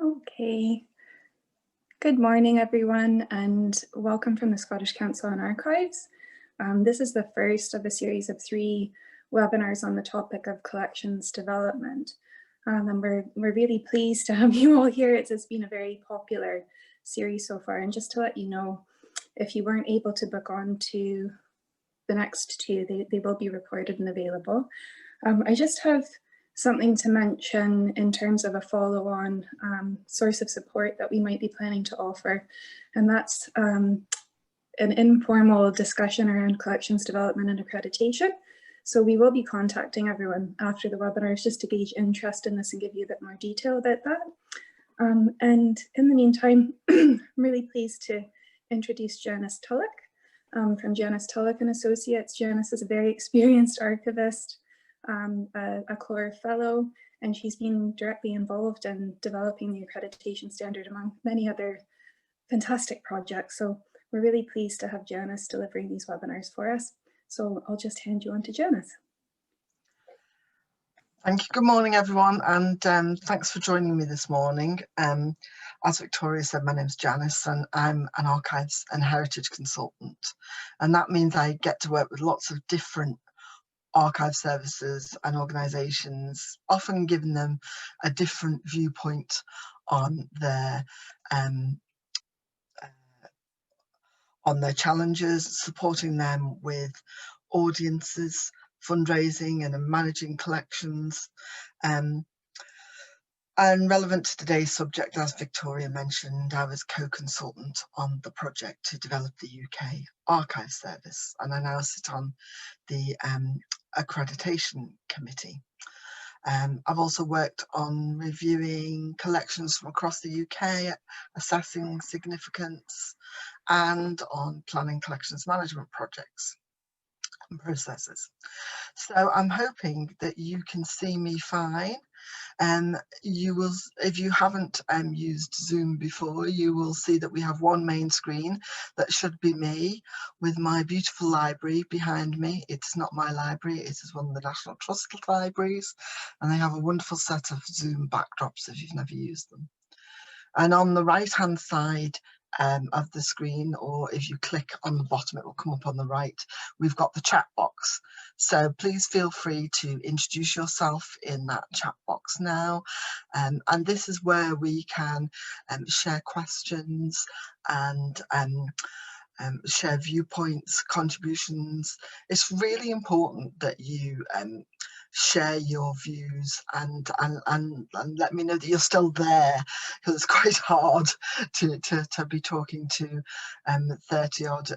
Okay. Good morning, everyone, and welcome from the Scottish Council on Archives. This is the first of a series of 3 webinars on the topic of collections development. And we're really pleased to have you all here. It's been a very popular series so far. And just to let you know, if you weren't able to book on to the next 2, they will be recorded and available. I just have something to mention in terms of a follow-on source of support that we might be planning to offer, and that's an informal discussion around collections development and accreditation. So we will be contacting everyone after the webinars just to gauge interest in this and give you a bit more detail about that. And in the meantime, I'm really pleased to introduce Janice Tulloch from Janice Tulloch and Associates. Janice is a very experienced archivist, a CLOR fellow, and she's been directly involved in developing the accreditation standard among many other fantastic projects. So we're really pleased to have Janice delivering these webinars for us. So I'll just hand you on to Janice. Thank you. Good morning, everyone, and thanks for joining me this morning. As Victoria said, my name's Janice and I'm an archives and heritage consultant, and that means I get to work with lots of different archive services and organisations, often giving them a different viewpoint on their challenges, supporting them with audiences, fundraising and managing collections. And relevant to today's subject, as Victoria mentioned, I was co-consultant on the project to develop the UK Archive Service, and I now sit on the Accreditation Committee. I've also worked on reviewing collections from across the UK, assessing significance, and on planning collections management projects and processes. So I'm hoping that you can see me fine. You will, if you haven't used Zoom before, you will see that we have one main screen that should be me with my beautiful library behind me. It's not my library, it is one of the National Trust libraries, and they have a wonderful set of Zoom backdrops if you've never used them. And on the right hand side of the screen, or if you click on the bottom, it will come up on the right, we've got the chat box. So please feel free to introduce yourself in that chat box now. And this is where we can share questions and share viewpoints, contributions. It's really important that you share your views and let me know that you're still there, because it's quite hard to be talking to 30 odd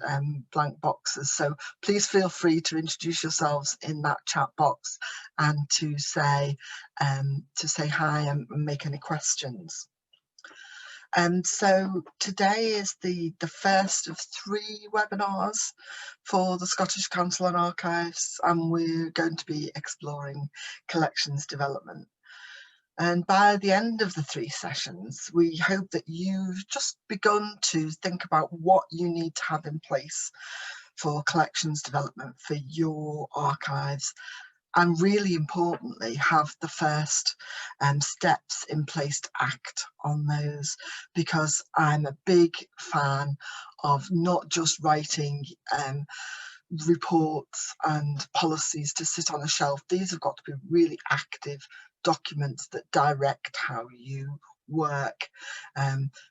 blank boxes. So please feel free to introduce yourselves in that chat box and to say hi and make any questions. So today is the first of 3 webinars for the Scottish Council on Archives, and we're going to be exploring collections development. And by the end of the 3 sessions, we hope that you've just begun to think about what you need to have in place for collections development for your archives, and really importantly have the first steps in place to act on those, because I'm a big fan of not just writing reports and policies to sit on a shelf. These have got to be really active documents that direct how you work,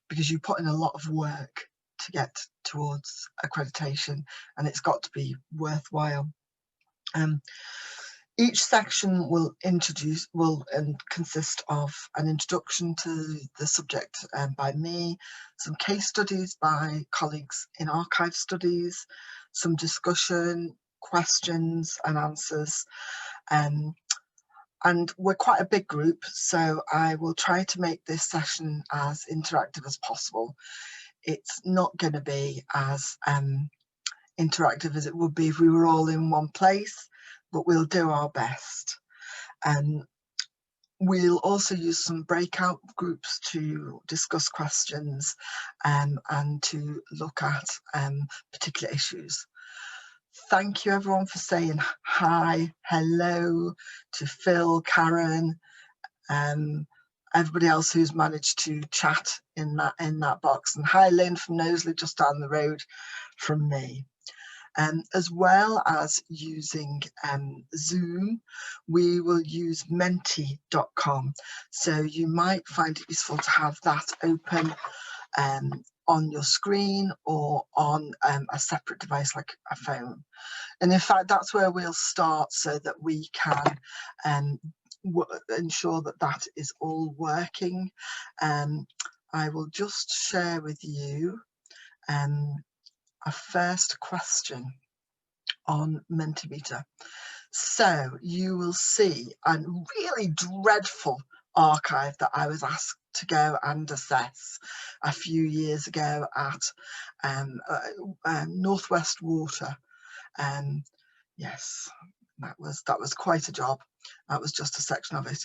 because you put in a lot of work to get towards accreditation, and it's got to be worthwhile. Each section will consist of an introduction to the subject by me, some case studies by colleagues in archive studies, some discussion, questions and answers. And we're quite a big group, so I will try to make this session as interactive as possible. It's not going to be as interactive as it would be if we were all in one place, but we'll do our best. We'll also use some breakout groups to discuss questions and to look at particular issues. Thank you everyone for saying hi, hello to Phil, Karen, everybody else who's managed to chat in that box. And hi Lynn from Knowsley, just down the road from me. As well as using Zoom, we will use menti.com. So you might find it useful to have that open on your screen or on a separate device like a phone. And in fact, that's where we'll start so that we can ensure that that is all working. I will just share with you a first question on Mentimeter. So you will see a really dreadful archive that I was asked to go and assess a few years ago at Northwest Water. Yes, that was quite a job. That was just a section of it.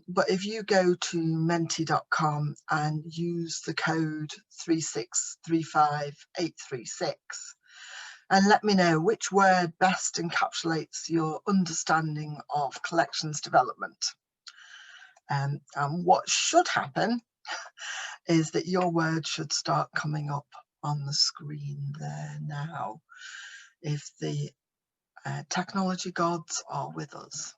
But if you go to menti.com and use the code 3635836 and let me know which word best encapsulates your understanding of collections development. And what should happen is that your word should start coming up on the screen there now, if the technology gods are with us.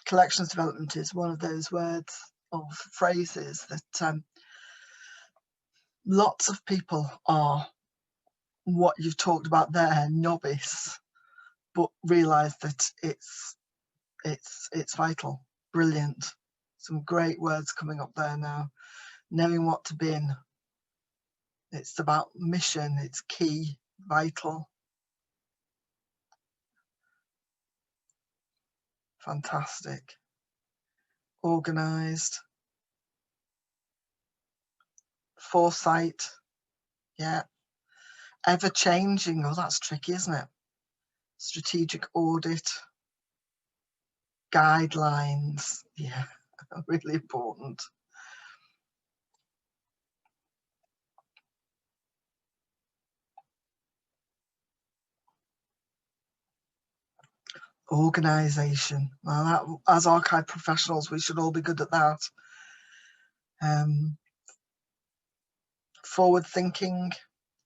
Collections development is one of those words or phrases that lots of people are, what you've talked about there, novice, but realise that it's vital. Brilliant. Some great words coming up there now. Knowing what to bin. It's about mission, it's key, vital. Fantastic. Organised. Foresight. Yeah. Ever changing. Oh, that's tricky, isn't it? Strategic audit. Guidelines. Yeah, really important. Organisation. Well, that, as archive professionals, we should all be good at that. Forward thinking.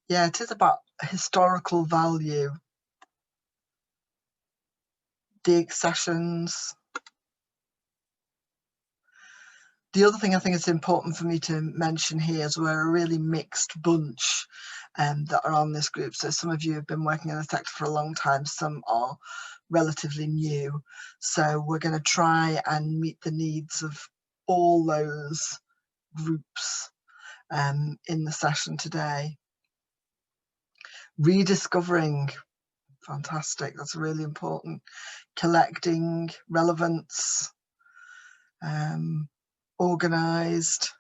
Yeah, it is about historical value. Deaccessions. The other thing I think it's important for me to mention here is we're a really mixed bunch that are on this group. So some of you have been working in the sector for a long time, some are relatively new. So we're going to try and meet the needs of all those groups in the session today. Rediscovering, fantastic, that's really important. Collecting, relevance, organised,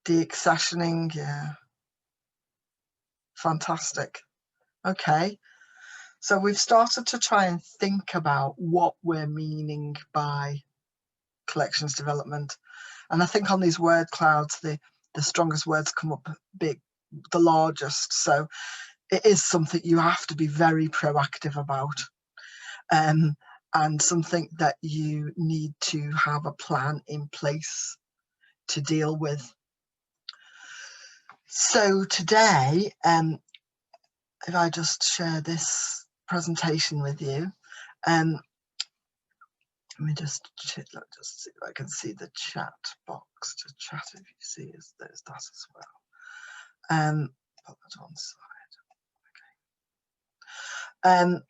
deaccessioning, yeah, fantastic. Okay, so we've started to try and think about what we're meaning by collections development, and I think on these word clouds the strongest words come up big, the largest, so it is something you have to be very proactive about, and something that you need to have a plan in place to deal with. So today, if I just share this presentation with you, let me just see if I can see the chat box to chat if you see there's that as well. Put that on side. Okay.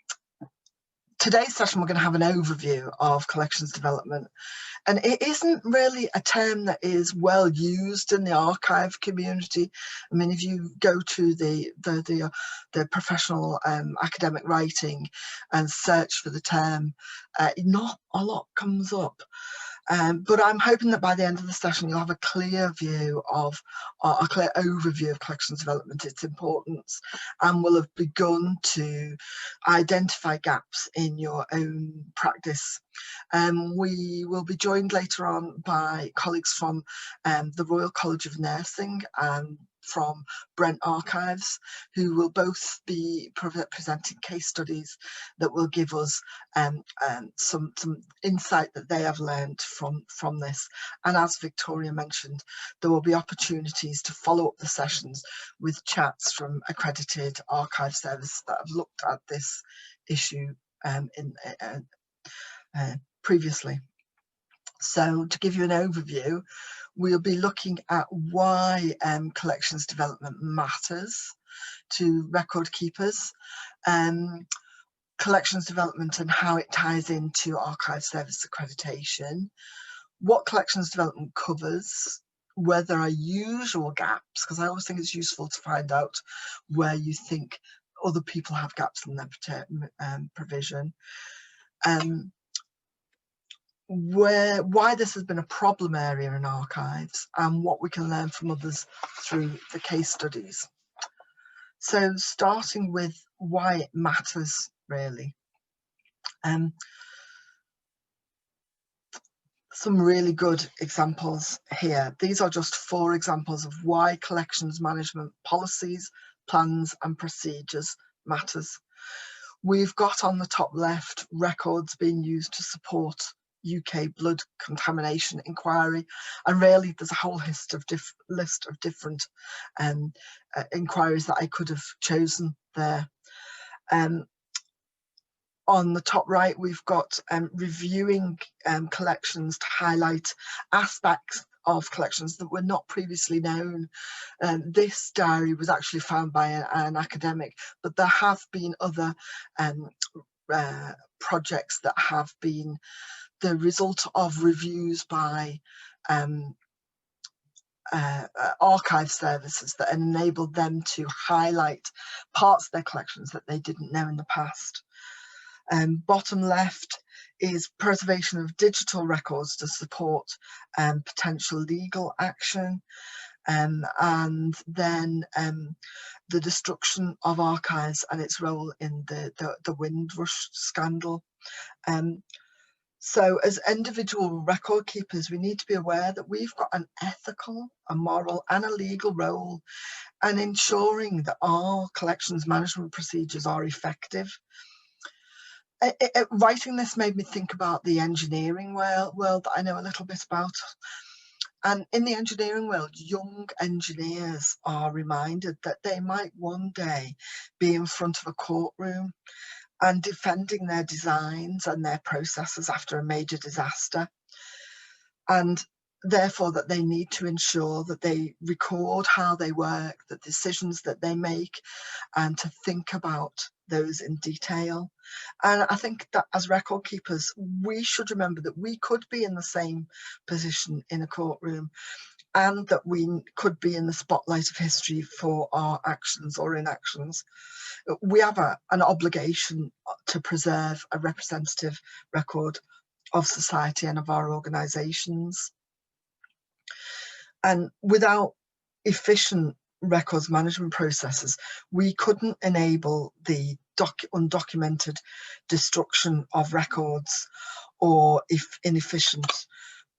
Today's session we're going to have an overview of collections development, and it isn't really a term that is well used in the archive community. I mean, if you go to the professional academic writing and search for the term, not a lot comes up. But I'm hoping that by the end of the session you'll have a clear view of, a clear overview of collections development, its importance, and will have begun to identify gaps in your own practice. We will be joined later on by colleagues from the Royal College of Nursing and from Brent Archives, who will both be presenting case studies that will give us some insight that they have learned from this. And as Victoria mentioned, there will be opportunities to follow up the sessions with chats from accredited archive services that have looked at this issue previously. So to give you an overview, we'll be looking at why collections development matters to record keepers, collections development and how it ties into archive service accreditation, what collections development covers, where there are usual gaps, because I always think it's useful to find out where you think other people have gaps in their provision, why this has been a problem area in archives, and what we can learn from others through the case studies. So starting with why it matters, really. Some really good examples here. These are just 4 examples of why collections management policies, plans and procedures matters. We've got on the top left records being used to support UK blood contamination inquiry, and really there's a whole list of different inquiries that I could have chosen there. On the top right, we've got reviewing collections to highlight aspects of collections that were not previously known. This diary was actually found by an academic, but there have been other projects that have been the result of reviews by archive services that enabled them to highlight parts of their collections that they didn't know in the past. Bottom left is preservation of digital records to support potential legal action, and then the destruction of archives and its role in the Windrush scandal. So as individual record keepers, we need to be aware that we've got an ethical, a moral and a legal role in ensuring that our collections management procedures are effective. Writing this made me think about the engineering world that I know a little bit about. And in the engineering world, young engineers are reminded that they might one day be in front of a courtroom and defending their designs and their processes after a major disaster. And therefore that they need to ensure that they record how they work, the decisions that they make, and to think about those in detail. And I think that as record keepers, we should remember that we could be in the same position in a courtroom, and that we could be in the spotlight of history for our actions or inactions. We have an obligation to preserve a representative record of society and of our organisations. And without efficient records management processes, we couldn't enable the undocumented destruction of records or inefficient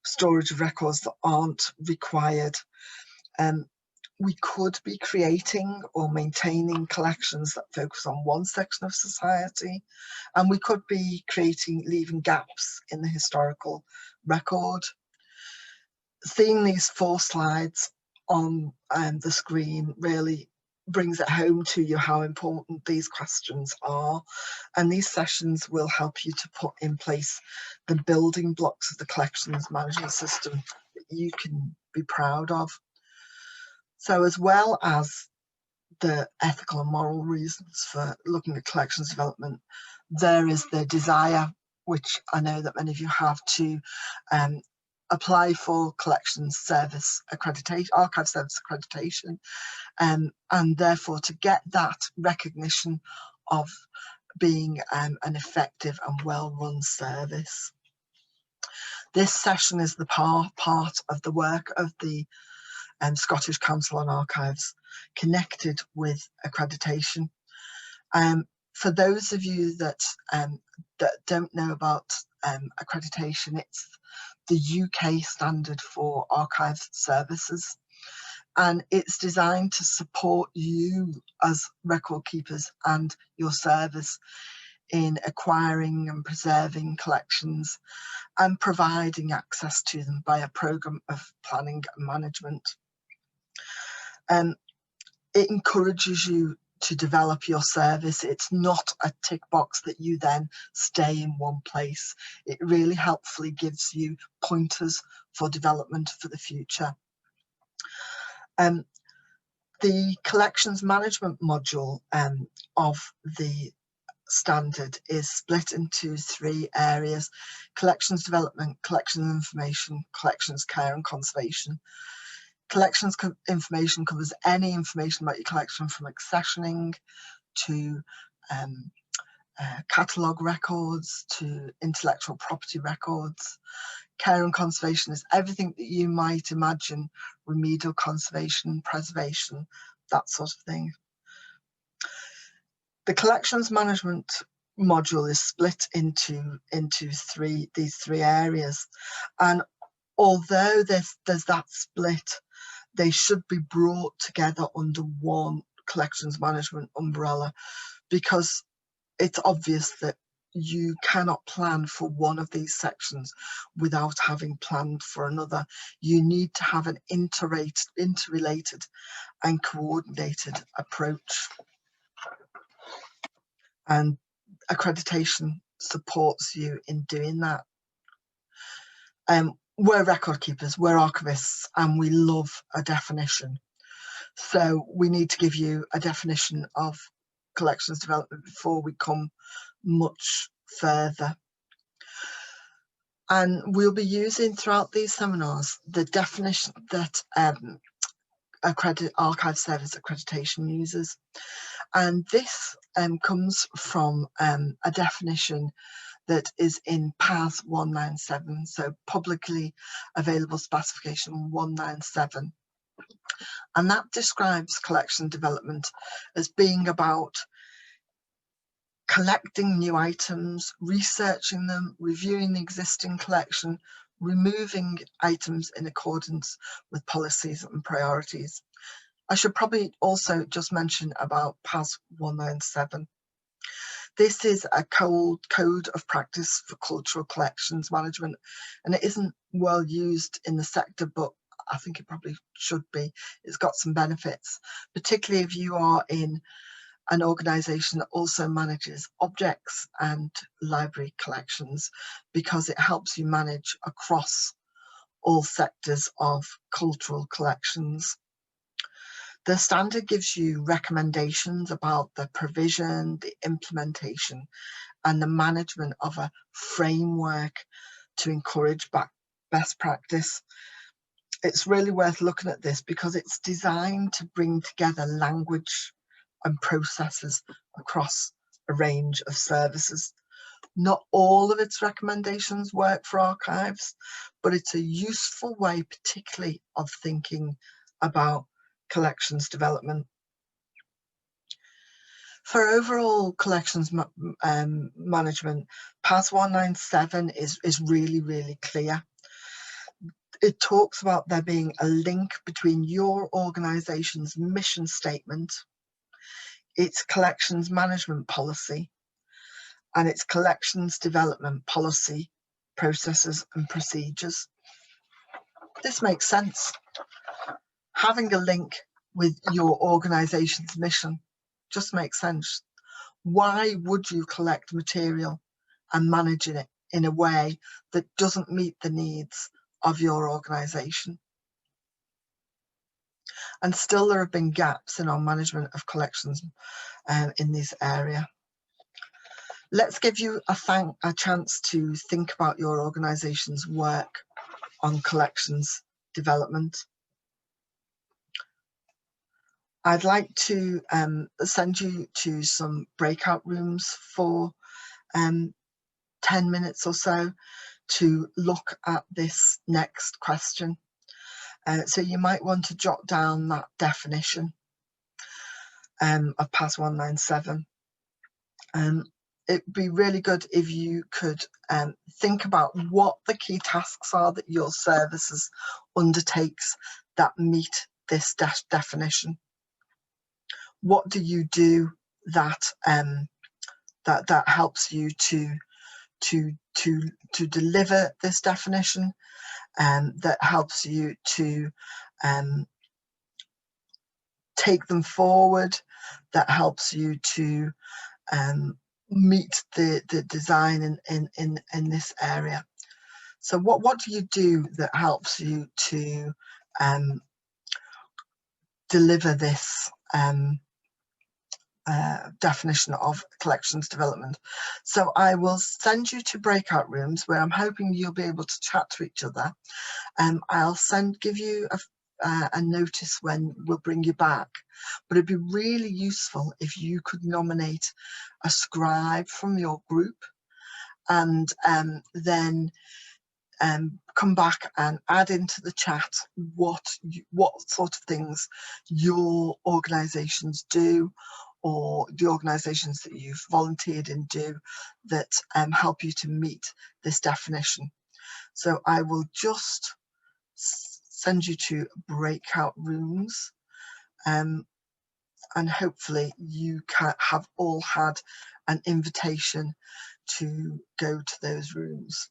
storage of records that aren't required. We could be creating or maintaining collections that focus on one section of society, and we could be leaving gaps in the historical record. Seeing these 4 slides on the screen really brings it home to you how important these questions are, and these sessions will help you to put in place the building blocks of the collections management system that you can be proud of. So as well as the ethical and moral reasons for looking at collections development, there is the desire, which I know that many of you have, to apply for collections service accreditation, archive service accreditation, and therefore to get that recognition of being an effective and well-run service. This session is the part of the work of the Scottish Council on Archives connected with accreditation. For those of you that don't know about accreditation, it's the UK standard for archive services, and it's designed to support you as record keepers and your service in acquiring and preserving collections and providing access to them by a programme of planning and management. It encourages you to develop your service. It's not a tick box that you then stay in one place. It really helpfully gives you pointers for development for the future. The collections management module of the standard is split into 3 areas: collections development, collections information, collections care and conservation. Collections information covers any information about your collection, from accessioning to catalogue records to intellectual property records. Care and conservation is everything that you might imagine: remedial conservation, preservation, that sort of thing. The collections management module is split into these three areas, and although there's that split, they should be brought together under one collections management umbrella, because it's obvious that you cannot plan for one of these sections without having planned for another. You need to have an interrelated and coordinated approach, and accreditation supports you in doing that. We're record keepers, we're archivists, and we love a definition. So we need to give you a definition of collections development before we come much further. And we'll be using throughout these seminars the definition that Archive Service Accreditation uses. And this comes from a definition that is in PAS 197, so publicly available specification 197. And that describes collection development as being about collecting new items, researching them, reviewing the existing collection, removing items in accordance with policies and priorities. I should probably also just mention about PAS 197. This is a code of practice for cultural collections management, and it isn't well used in the sector, but I think it probably should be. It's got some benefits, particularly if you are in an organisation that also manages objects and library collections, because it helps you manage across all sectors of cultural collections. The standard gives you recommendations about the provision, the implementation, and the management of a framework to encourage best practice. It's really worth looking at this because it's designed to bring together language and processes across a range of services. Not all of its recommendations work for archives, but it's a useful way, particularly of thinking about collections development. For overall collections management, PAS 197 is really, really clear. It talks about there being a link between your organisation's mission statement, its collections management policy, and its collections development policy, processes and procedures. This makes sense. Having a link with your organisation's mission just makes sense. Why would you collect material and manage it in a way that doesn't meet the needs of your organisation? And still there have been gaps in our management of collections in this area. Let's give you a chance to think about your organisation's work on collections development. I'd like to send you to some breakout rooms for 10 minutes or so to look at this next question. So you might want to jot down that definition of PAS 197. It'd be really good if you could think about what the key tasks are that your services undertakes that meet this definition? What do you do that that helps you to deliver this definition, that helps you to take them forward, that helps you to meet the design in this area? So what do you do that helps you to deliver this definition of collections development? So I will send you to breakout rooms where I'm hoping you'll be able to chat to each other. I'll give you a notice when we'll bring you back, but it'd be really useful if you could nominate a scribe from your group, and then come back and add into the chat what sort of things your organisations do, or the organisations that you've volunteered in do, that help you to meet this definition. So I will just send you to breakout rooms, and hopefully you have all had an invitation to go to those rooms.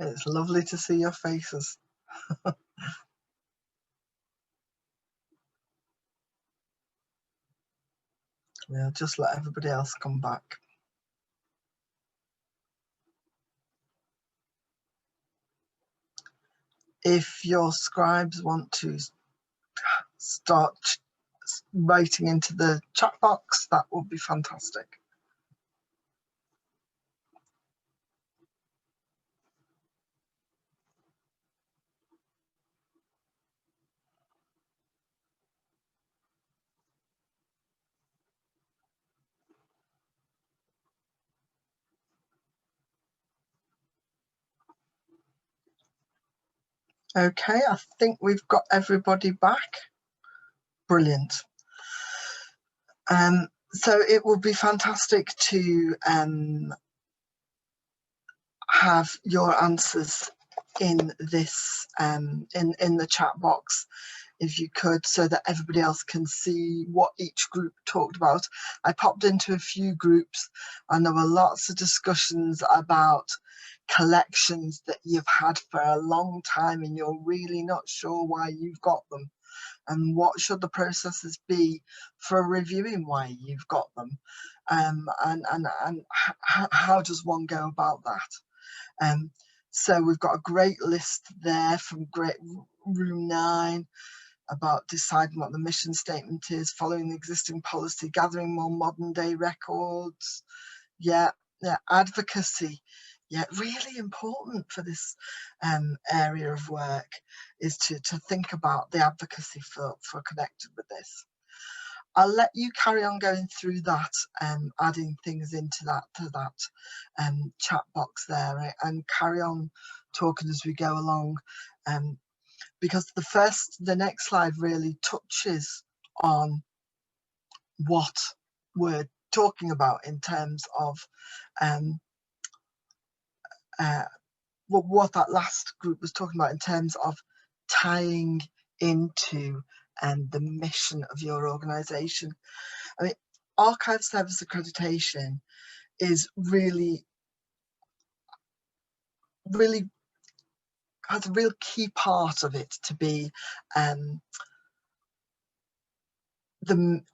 It's lovely to see your faces. We'll just let everybody else come back. If your scribes want to start writing into the chat box, that would be fantastic. Okay, I think we've got everybody back. Brilliant. So it would be fantastic to have your answers in this in the chat box, if you could, so that everybody else can see what each group talked about. I popped into a few groups and there were lots of discussions about collections that you've had for a long time and you're really not sure why you've got them, and what should the processes be for reviewing why you've got them, and how does one go about that. So we've got a great list there from room 9 about deciding what the mission statement is, following the existing policy, gathering more modern day records. Yeah, advocacy. Yeah, really important for this area of work is to think about the advocacy for connected with this. I'll let you carry on going through that, adding things into that chat box there, and carry on talking as we go along, because the next slide really touches on what we're talking about in terms of what that last group was talking about in terms of tying into the mission of your organisation. I mean, Archive Service Accreditation is really has a real key part of it to be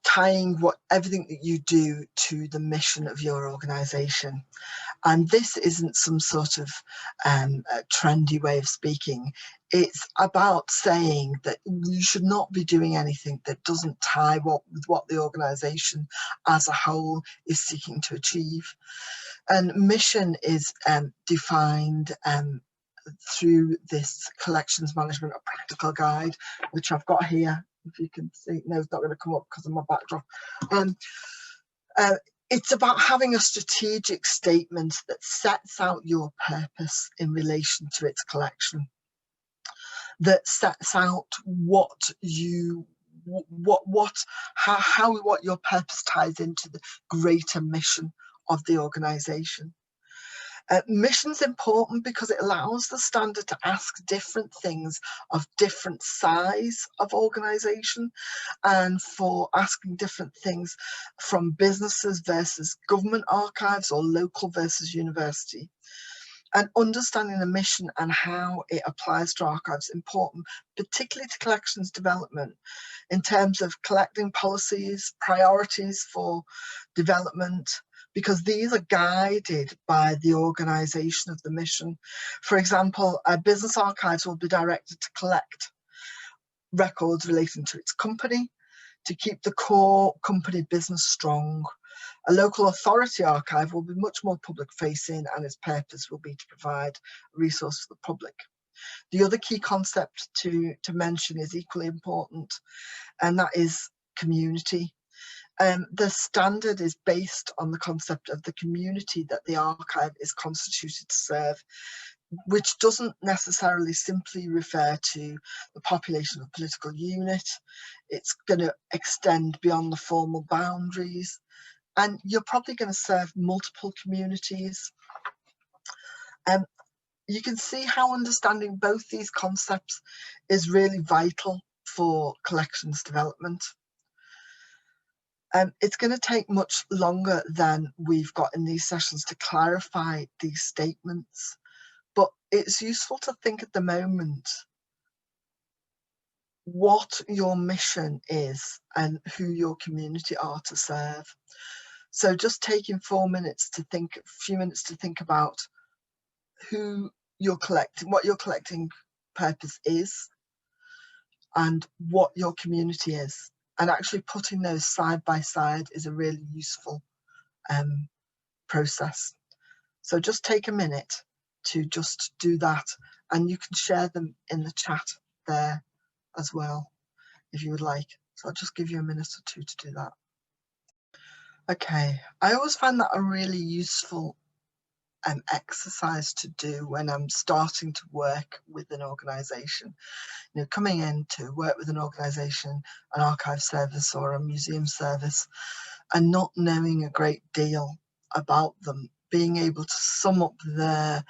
tying everything that you do to the mission of your organisation. And this isn't some sort of trendy way of speaking. It's about saying that you should not be doing anything that doesn't tie with what the organisation as a whole is seeking to achieve. And mission is defined through this collections management, a practical guide, which I've got here. If you can see, no, it's not going to come up because of my backdrop. It's about having a strategic statement that sets out your purpose in relation to its collection, that sets out what your purpose ties into the greater mission of the organisation. Mission's important because it allows the standard to ask different things of different size of organisation, and for asking different things from businesses versus government archives or local versus university. And understanding the mission and how it applies to archives is important, particularly to collections development, in terms of collecting policies, priorities for development, because these are guided by the organisation of the mission. For example, business archives will be directed to collect records relating to its company, to keep the core company business strong. A local authority archive will be much more public facing, and its purpose will be to provide a resource for the public. The other key concept to mention is equally important, and that is community. The standard is based on the concept of the community that the archive is constituted to serve, which doesn't necessarily simply refer to the population of the political unit. It's going to extend beyond the formal boundaries, and you're probably going to serve multiple communities. You can see how understanding both these concepts is really vital for collections development. It's going to take much longer than we've got in these sessions to clarify these statements, but it's useful to think at the moment what your mission is and who your community are to serve. So just taking 4 minutes to think, a few minutes to think about who you're collecting, what your collecting purpose is, and what your community is. And actually putting those side by side is a really useful process. So just take a minute to just do that, and you can share them in the chat there as well if you would like. So I'll just give you a minute or two to do that. Okay, I always find that a really useful exercise to do when I'm starting to work with an organisation. You know, coming in to work with an organisation, an archive service or a museum service, and not knowing a great deal about them, being able to sum up their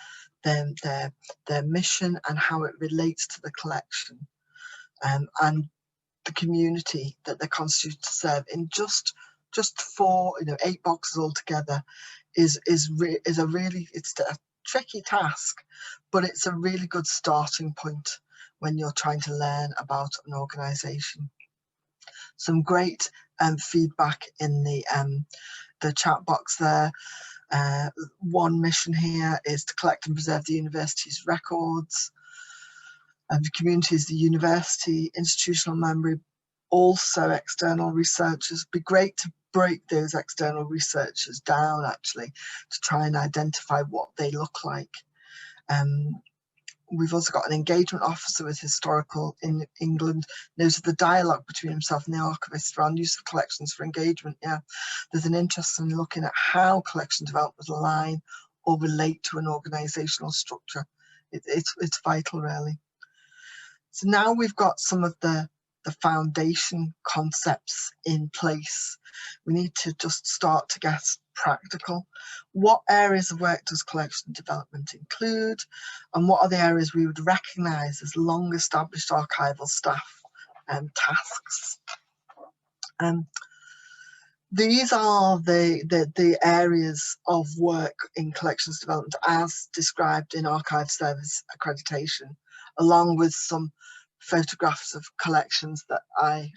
mission and how it relates to the collection and the community that they're constituted to serve in just 4, 8 boxes altogether is a really, it's a tricky task, but it's a really good starting point when you're trying to learn about an organisation. Some great feedback in the chat box there. One mission here is to collect and preserve the university's records. The community is the university, institutional memory, also external researchers. It'd be great to break those external researchers down actually to try and identify what they look like. We've also got an engagement officer with Historical in England, noted the dialogue between himself and the archivist around use of collections for engagement. Yeah, there's an interest in looking at how collection development align or relate to an organisational structure. It's vital, really. So now we've got some of the foundation concepts in place. We need to just start to get practical. What areas of work does collection development include? And what are the areas we would recognise as long established archival staff tasks? These are the areas of work in collections development as described in Archive Service Accreditation, along with some photographs of collections that I've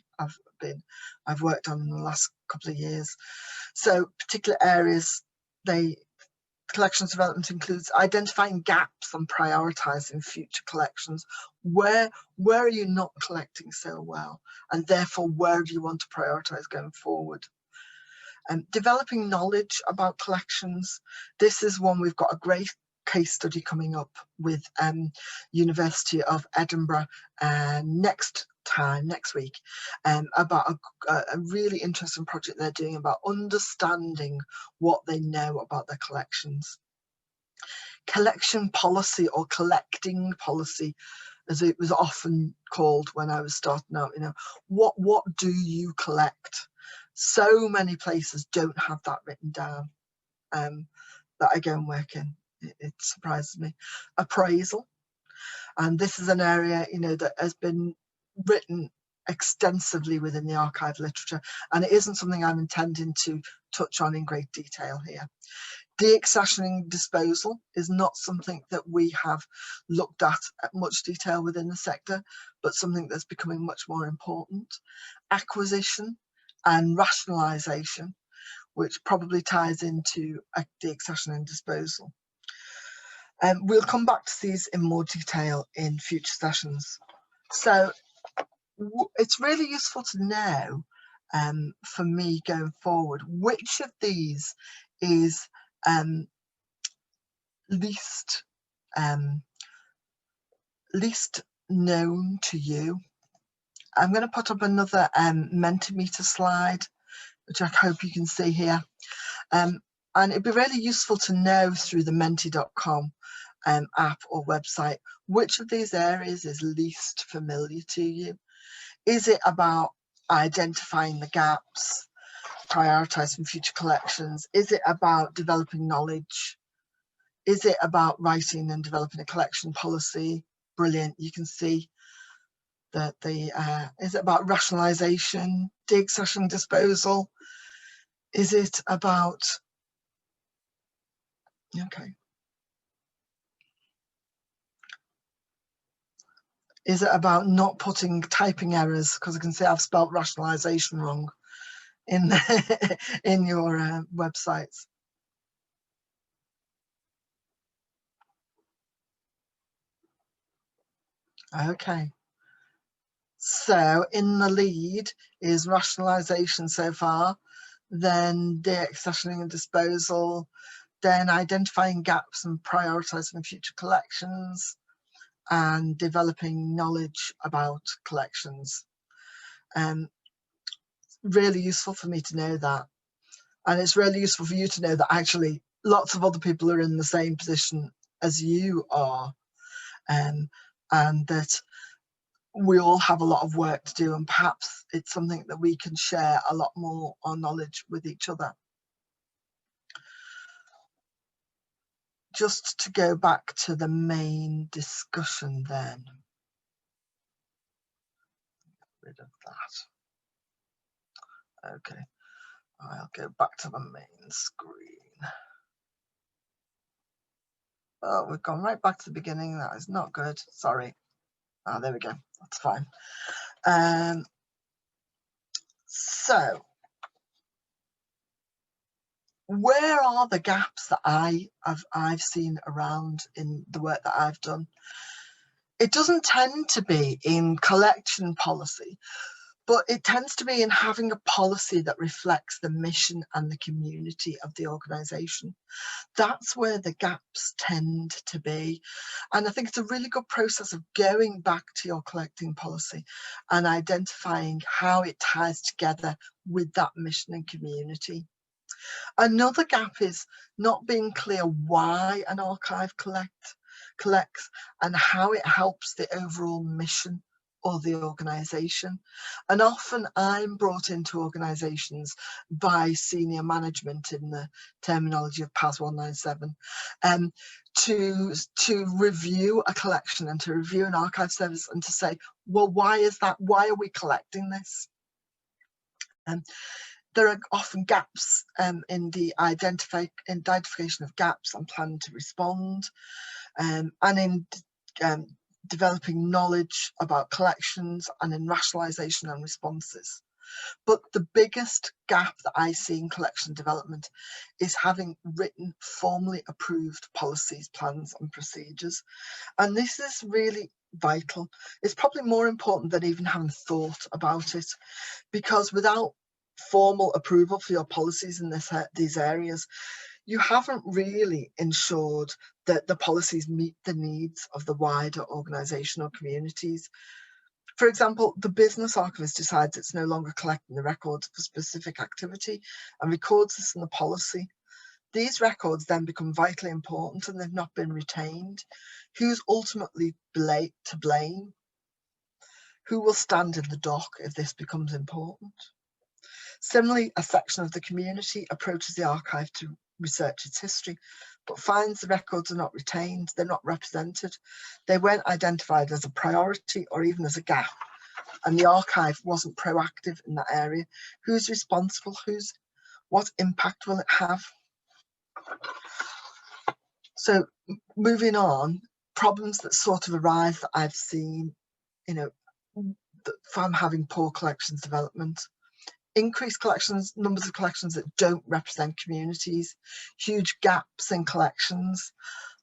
worked on in the last couple of years. So particular areas, collections development includes identifying gaps and prioritising future collections. Where are you not collecting so well, and therefore where do you want to prioritise going forward? Developing knowledge about collections. This is one we've got a great case study coming up with University of Edinburgh next week about a really interesting project they're doing about understanding what they know about their collections. Collection policy, or collecting policy, as it was often called when I was starting out. What do you collect? So many places don't have that written down that I go and work in. It surprises me. Appraisal, and this is an area that has been written extensively within the archive literature, and it isn't something I'm intending to touch on in great detail here. Deaccessioning disposal is not something that we have looked at much detail within the sector, but something that's becoming much more important. Acquisition and rationalisation, which probably ties into deaccessioning disposal. We'll come back to these in more detail in future sessions. So it's really useful to know, for me going forward, which of these is least known to you. I'm going to put up another Mentimeter slide, which I hope you can see here. And it'd be really useful to know through the menti.com app or website, which of these areas is least familiar to you. Is it about identifying the gaps, prioritising future collections? Is it about developing knowledge? Is it about writing and developing a collection policy? Brilliant, you can see that is it about rationalisation, deaccession disposal? Is it about, okay. Is it about not putting typing errors? Because I can see I've spelt rationalisation wrong in in your websites. Okay. So in the lead is rationalisation so far, then deaccessioning and disposal, then identifying gaps and prioritising future collections, and developing knowledge about collections. Really useful for me to know that. And it's really useful for you to know that actually lots of other people are in the same position as you are, and that we all have a lot of work to do, and perhaps it's something that we can share a lot more our knowledge with each other. Just to go back to the main discussion then. Get rid of that. Okay, I'll go back to the main screen. Oh, we've gone right back to the beginning. That is not good. Sorry. Ah, there we go. That's fine. So, where are the gaps that I've seen around in the work that I've done? It doesn't tend to be in collection policy, but it tends to be in having a policy that reflects the mission and the community of the organisation. That's where the gaps tend to be. And I think it's a really good process of going back to your collecting policy and identifying how it ties together with that mission and community. Another gap is not being clear why an archive collects and how it helps the overall mission or the organisation. And often I'm brought into organisations by senior management in the terminology of PAS 197 to review a collection and to review an archive service and to say, well, why is that? Why are we collecting this? There are often gaps in the identification of gaps and planning to respond, and in developing knowledge about collections and in rationalisation and responses. But the biggest gap that I see in collection development is having written, formally approved policies, plans and procedures. And this is really vital. It's probably more important than even having thought about it, because without formal approval for your policies in these areas, you haven't really ensured that the policies meet the needs of the wider organisation or communities. For example, the business archivist decides it's no longer collecting the records for specific activity and records this in the policy. These records then become vitally important and they've not been retained. Who's ultimately to blame? Who will stand in the dock if this becomes important? Similarly, a section of the community approaches the archive to research its history, but finds the records are not retained, they're not represented, they weren't identified as a priority or even as a gap, and the archive wasn't proactive in that area. Who's responsible? What impact will it have? So moving on, problems that sort of arise that I've seen, from having poor collections development. Increased numbers of collections that don't represent communities, huge gaps in collections,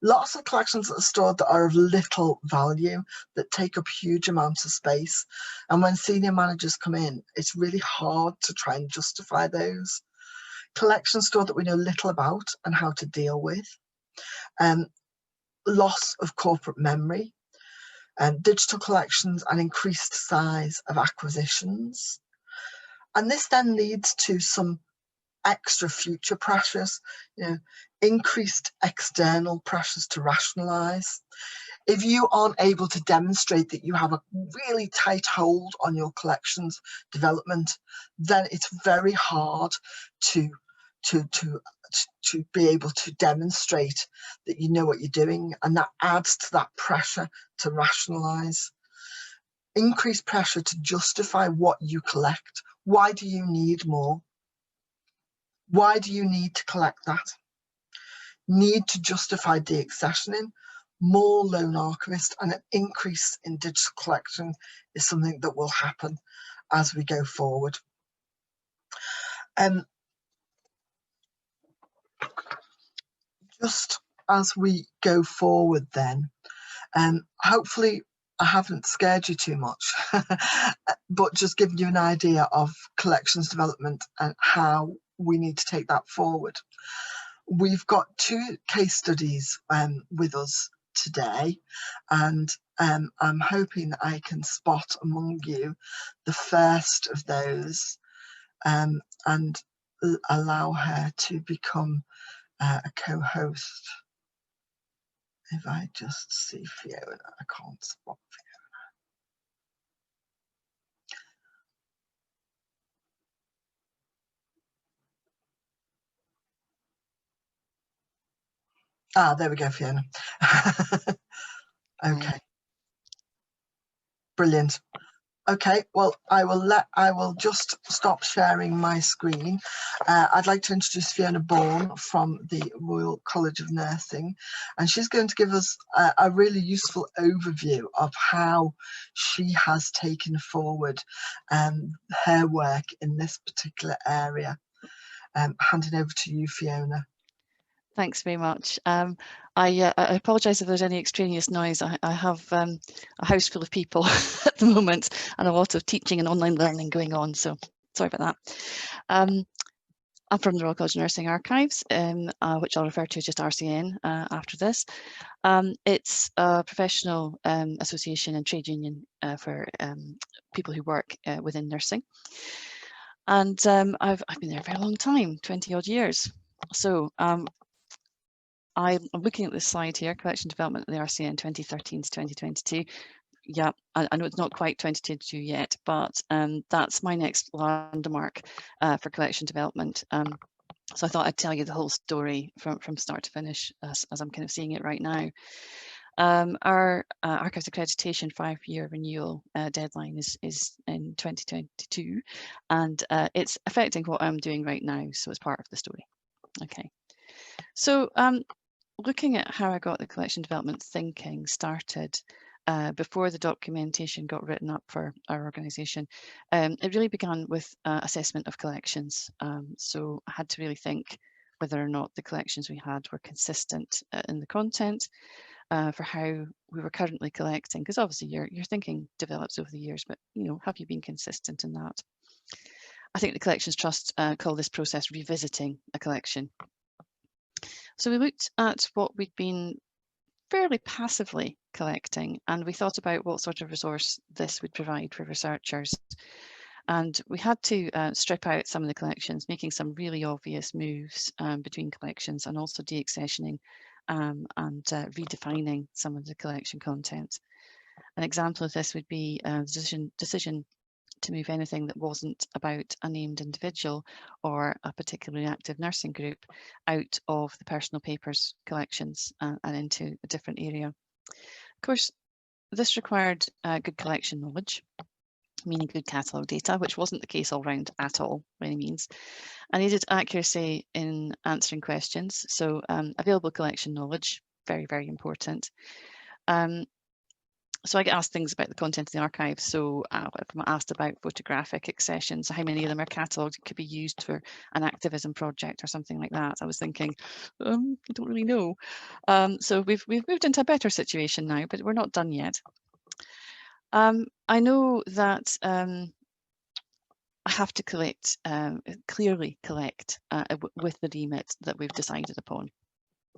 lots of collections that are stored that are of little value, that take up huge amounts of space. And when senior managers come in, it's really hard to try and justify those. Collections stored that we know little about and how to deal with. Loss of corporate memory, digital collections and increased size of acquisitions. And this then leads to some extra future pressures, increased external pressures to rationalise. If you aren't able to demonstrate that you have a really tight hold on your collections development, then it's very hard to be able to demonstrate that you know what you're doing, and that adds to that pressure to rationalise. Increased pressure to justify what you collect. Why do you need more? Why do you need to collect that? Need to justify deaccessioning. more lone archivists and an increase in digital collection is something that will happen as we go forward. Just as we go forward then, hopefully I haven't scared you too much, but just giving you an idea of collections development and how we need to take that forward. We've got 2 case studies with us today, and I'm hoping that I can spot among you the first of those and allow her to become a co-host. If I just see Fiona, I can't spot Fiona. Ah, there we go, Fiona. Okay, brilliant. Okay, well, I will just stop sharing my screen. I'd like to introduce Fiona Bourne from the Royal College of Nursing, and she's going to give us a really useful overview of how she has taken forward her work in this particular area. Handing over to you, Fiona. Thanks very much. I apologise if there's any extraneous noise. I have a house full of people at the moment and a lot of teaching and online learning going on, so sorry about that. I'm from the Royal College of Nursing Archives, which I'll refer to as just RCN after this. It's a professional association and trade union for people who work within nursing. And I've been there for a long time, 20 odd years. So I'm looking at this slide here, collection development of the RCN 2013 to 2022. Yeah, I know it's not quite 2022 yet, but that's my next landmark for collection development. So I thought I'd tell you the whole story from start to finish as I'm kind of seeing it right now. Our Archives Accreditation 5-year renewal deadline is in 2022, and it's affecting what I'm doing right now, so it's part of the story. Okay, so looking at how I got the collection development thinking started before the documentation got written up for our organisation, it really began with assessment of collections. So I had to really think whether or not the collections we had were consistent in the content for how we were currently collecting, because obviously your thinking develops over the years, but have you been consistent in that? I think the Collections Trust call this process revisiting a collection. So we looked at what we'd been fairly passively collecting, and we thought about what sort of resource this would provide for researchers. And we had to strip out some of the collections, making some really obvious moves between collections, and also deaccessioning and redefining some of the collection content. An example of this would be a decision to move anything that wasn't about a named individual or a particularly active nursing group out of the personal papers collections and into a different area. Of course, this required good collection knowledge, meaning good catalogue data, which wasn't the case all round at all, by any means. I needed accuracy in answering questions, so available collection knowledge, very, very important. So I get asked things about the content of the archive. So if I'm asked about photographic accessions, how many of them are catalogued, could be used for an activism project or something like that. I was thinking, I don't really know. So we've moved into a better situation now, but we're not done yet. I know that I have to collect, clearly collect with the remit that we've decided upon.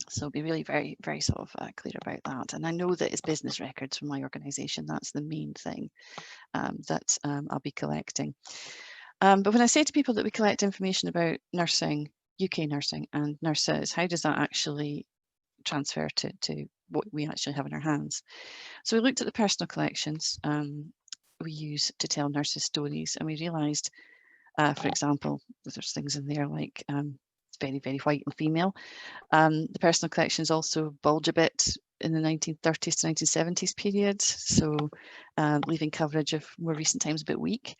So be really very, very sort of clear about that. And I know that it's business records from my organisation. That's the main thing that I'll be collecting. But when I say to people that we collect information about nursing, UK nursing and nurses, how does that actually transfer to what we actually have in our hands? So we looked at the personal collections we use to tell nurses' stories, and we realised, for example, there's things in there like very, very white and female. The personal collections also bulge a bit in the 1930s to 1970s period, so leaving coverage of more recent times a bit weak.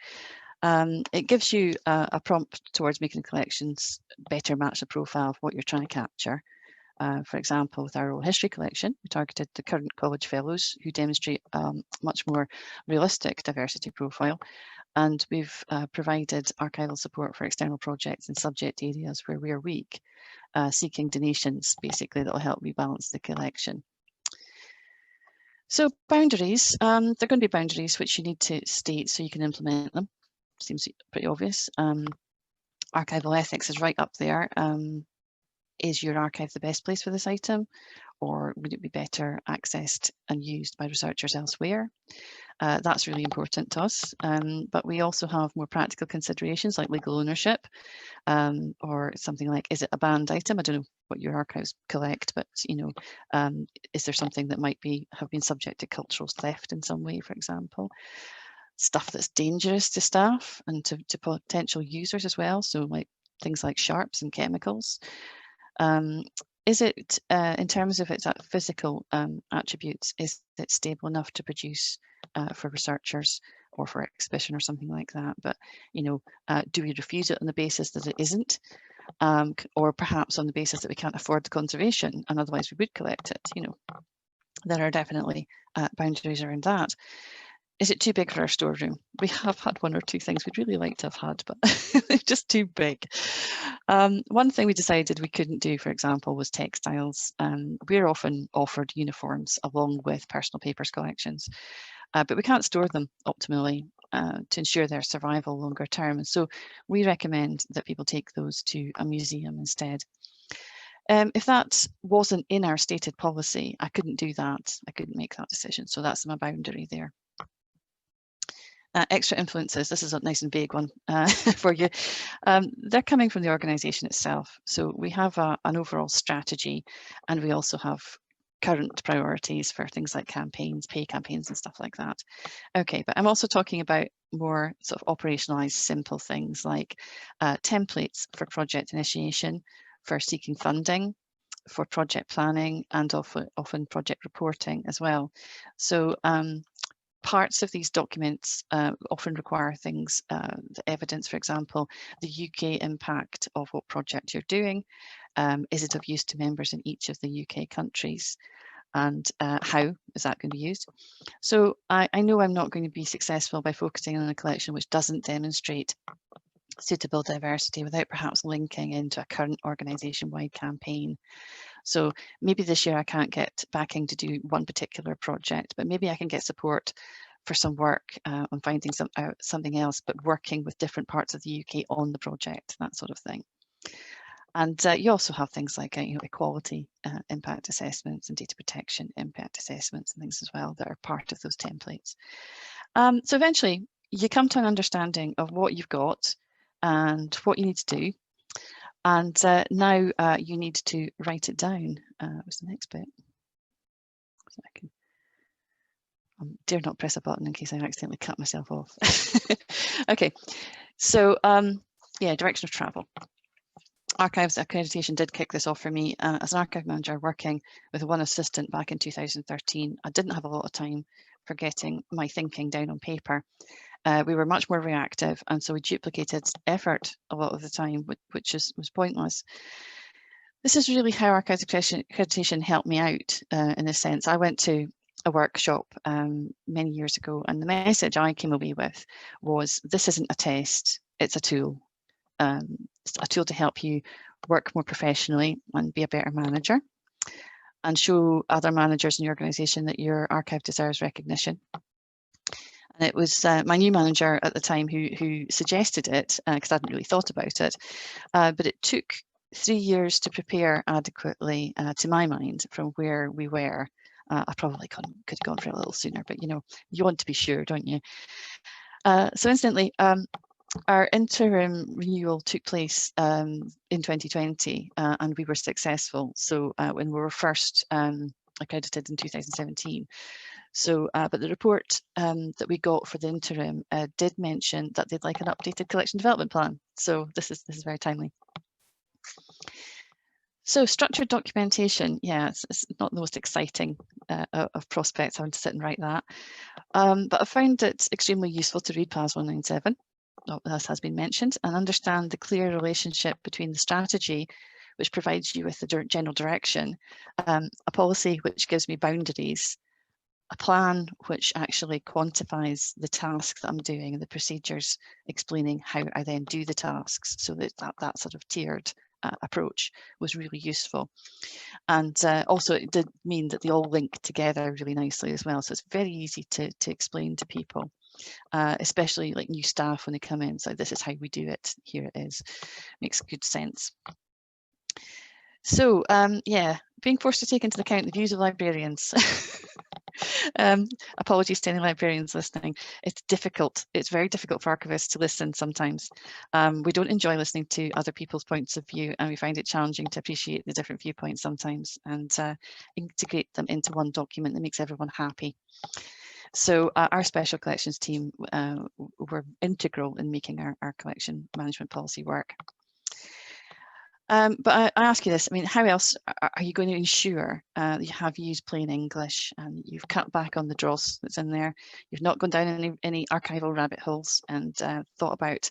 It gives you a prompt towards making collections better match the profile of what you're trying to capture. For example, with our oral history collection, we targeted the current college fellows who demonstrate a much more realistic diversity profile. And we've provided archival support for external projects in subject areas where we are weak, seeking donations basically that will help rebalance the collection. So boundaries, they're going to be boundaries which you need to state so you can implement them. Seems pretty obvious. Archival ethics is right up there. Is your archive the best place for this item, or would it be better accessed and used by researchers elsewhere? That's really important to us, but we also have more practical considerations like legal ownership, or something like, is it a banned item? I don't know what your archives collect, but you know, is there something that might have been subject to cultural theft in some way, for example? Stuff that's dangerous to staff and to potential users as well, so like things like sharps and chemicals. Is it, in terms of its physical attributes, is it stable enough to produce for researchers or for exhibition or something like that? But, you know, do we refuse it on the basis that it isn't? Or perhaps on the basis that we can't afford the conservation and otherwise we would collect it? You know, there are definitely boundaries around that. Is it too big for our storeroom? We have had one or two things we'd really like to have had, but they're just too big. One thing we decided we couldn't do, for example, was textiles. We're often offered uniforms along with personal papers collections, but we can't store them optimally to ensure their survival longer term. And so we recommend that people take those to a museum instead. If that wasn't in our stated policy, I couldn't do that. I couldn't make that decision. So that's my boundary there. Extra influences, this is a nice and vague one for you. They're coming from the organisation itself. So we have an overall strategy, and we also have current priorities for things like campaigns, pay campaigns and stuff like that. Okay, but I'm also talking about more sort of operationalised simple things like templates for project initiation, for seeking funding, for project planning, and often project reporting as well. So parts of these documents often require things, the evidence, for example, the UK impact of what project you're doing. Is it of use to members in each of the UK countries? And how is that going to be used? So I know I'm not going to be successful by focusing on a collection which doesn't demonstrate suitable diversity without perhaps linking into a current organisation-wide campaign. So maybe this year I can't get backing to do one particular project, but maybe I can get support for some work on finding something else, but working with different parts of the UK on the project, that sort of thing. And you also have things like you know, equality impact assessments and data protection impact assessments and things as well that are part of those templates. So eventually you come to an understanding of what you've got and what you need to do. And now you need to write it down. What's the next bit? So I can, dare not press a button in case I accidentally cut myself off. Okay, so yeah, direction of travel. Archives Accreditation did kick this off for me. As an archive manager working with one assistant back in 2013, I didn't have a lot of time for getting my thinking down on paper. We were much more reactive, and so we duplicated effort a lot of the time, which was pointless. This is really how Archives Accreditation helped me out in this sense. I went to a workshop many years ago, and the message I came away with was, this isn't a test, it's a tool. It's a tool to help you work more professionally and be a better manager, and show other managers in your organisation that your archive deserves recognition. And it was my new manager at the time who suggested it, because I hadn't really thought about it, but it took 3 years to prepare adequately, to my mind, from where we were. I probably could have gone for a little sooner, but you know, you want to be sure, don't you? So incidentally, our interim renewal took place in 2020, and we were successful. So when we were first accredited in 2017. So, but the report that we got for the interim did mention that they'd like an updated collection development plan. So this is very timely. So structured documentation, yeah, it's not the most exciting of prospects having to sit and write that. But I found it extremely useful to read PAS 197, as has been mentioned, and understand the clear relationship between the strategy, which provides you with the general direction, a policy which gives me boundaries, a plan which actually quantifies the tasks that I'm doing and the procedures explaining how I then do the tasks, so that sort of tiered approach was really useful. And also it did mean that they all link together really nicely as well. So it's very easy to explain to people, especially like new staff when they come in. So this is how we do it. Here it is. Makes good sense. So yeah, being forced to take into account the views of librarians. Apologies to any librarians listening. It's difficult. It's very difficult for archivists to listen sometimes. We don't enjoy listening to other people's points of view, and we find it challenging to appreciate the different viewpoints sometimes and integrate them into one document that makes everyone happy. So our special collections team were integral in making our collection management policy work. But I ask you this, I mean, how else are you going to ensure that you have used plain English and you've cut back on the dross that's in there, you've not gone down any archival rabbit holes and thought about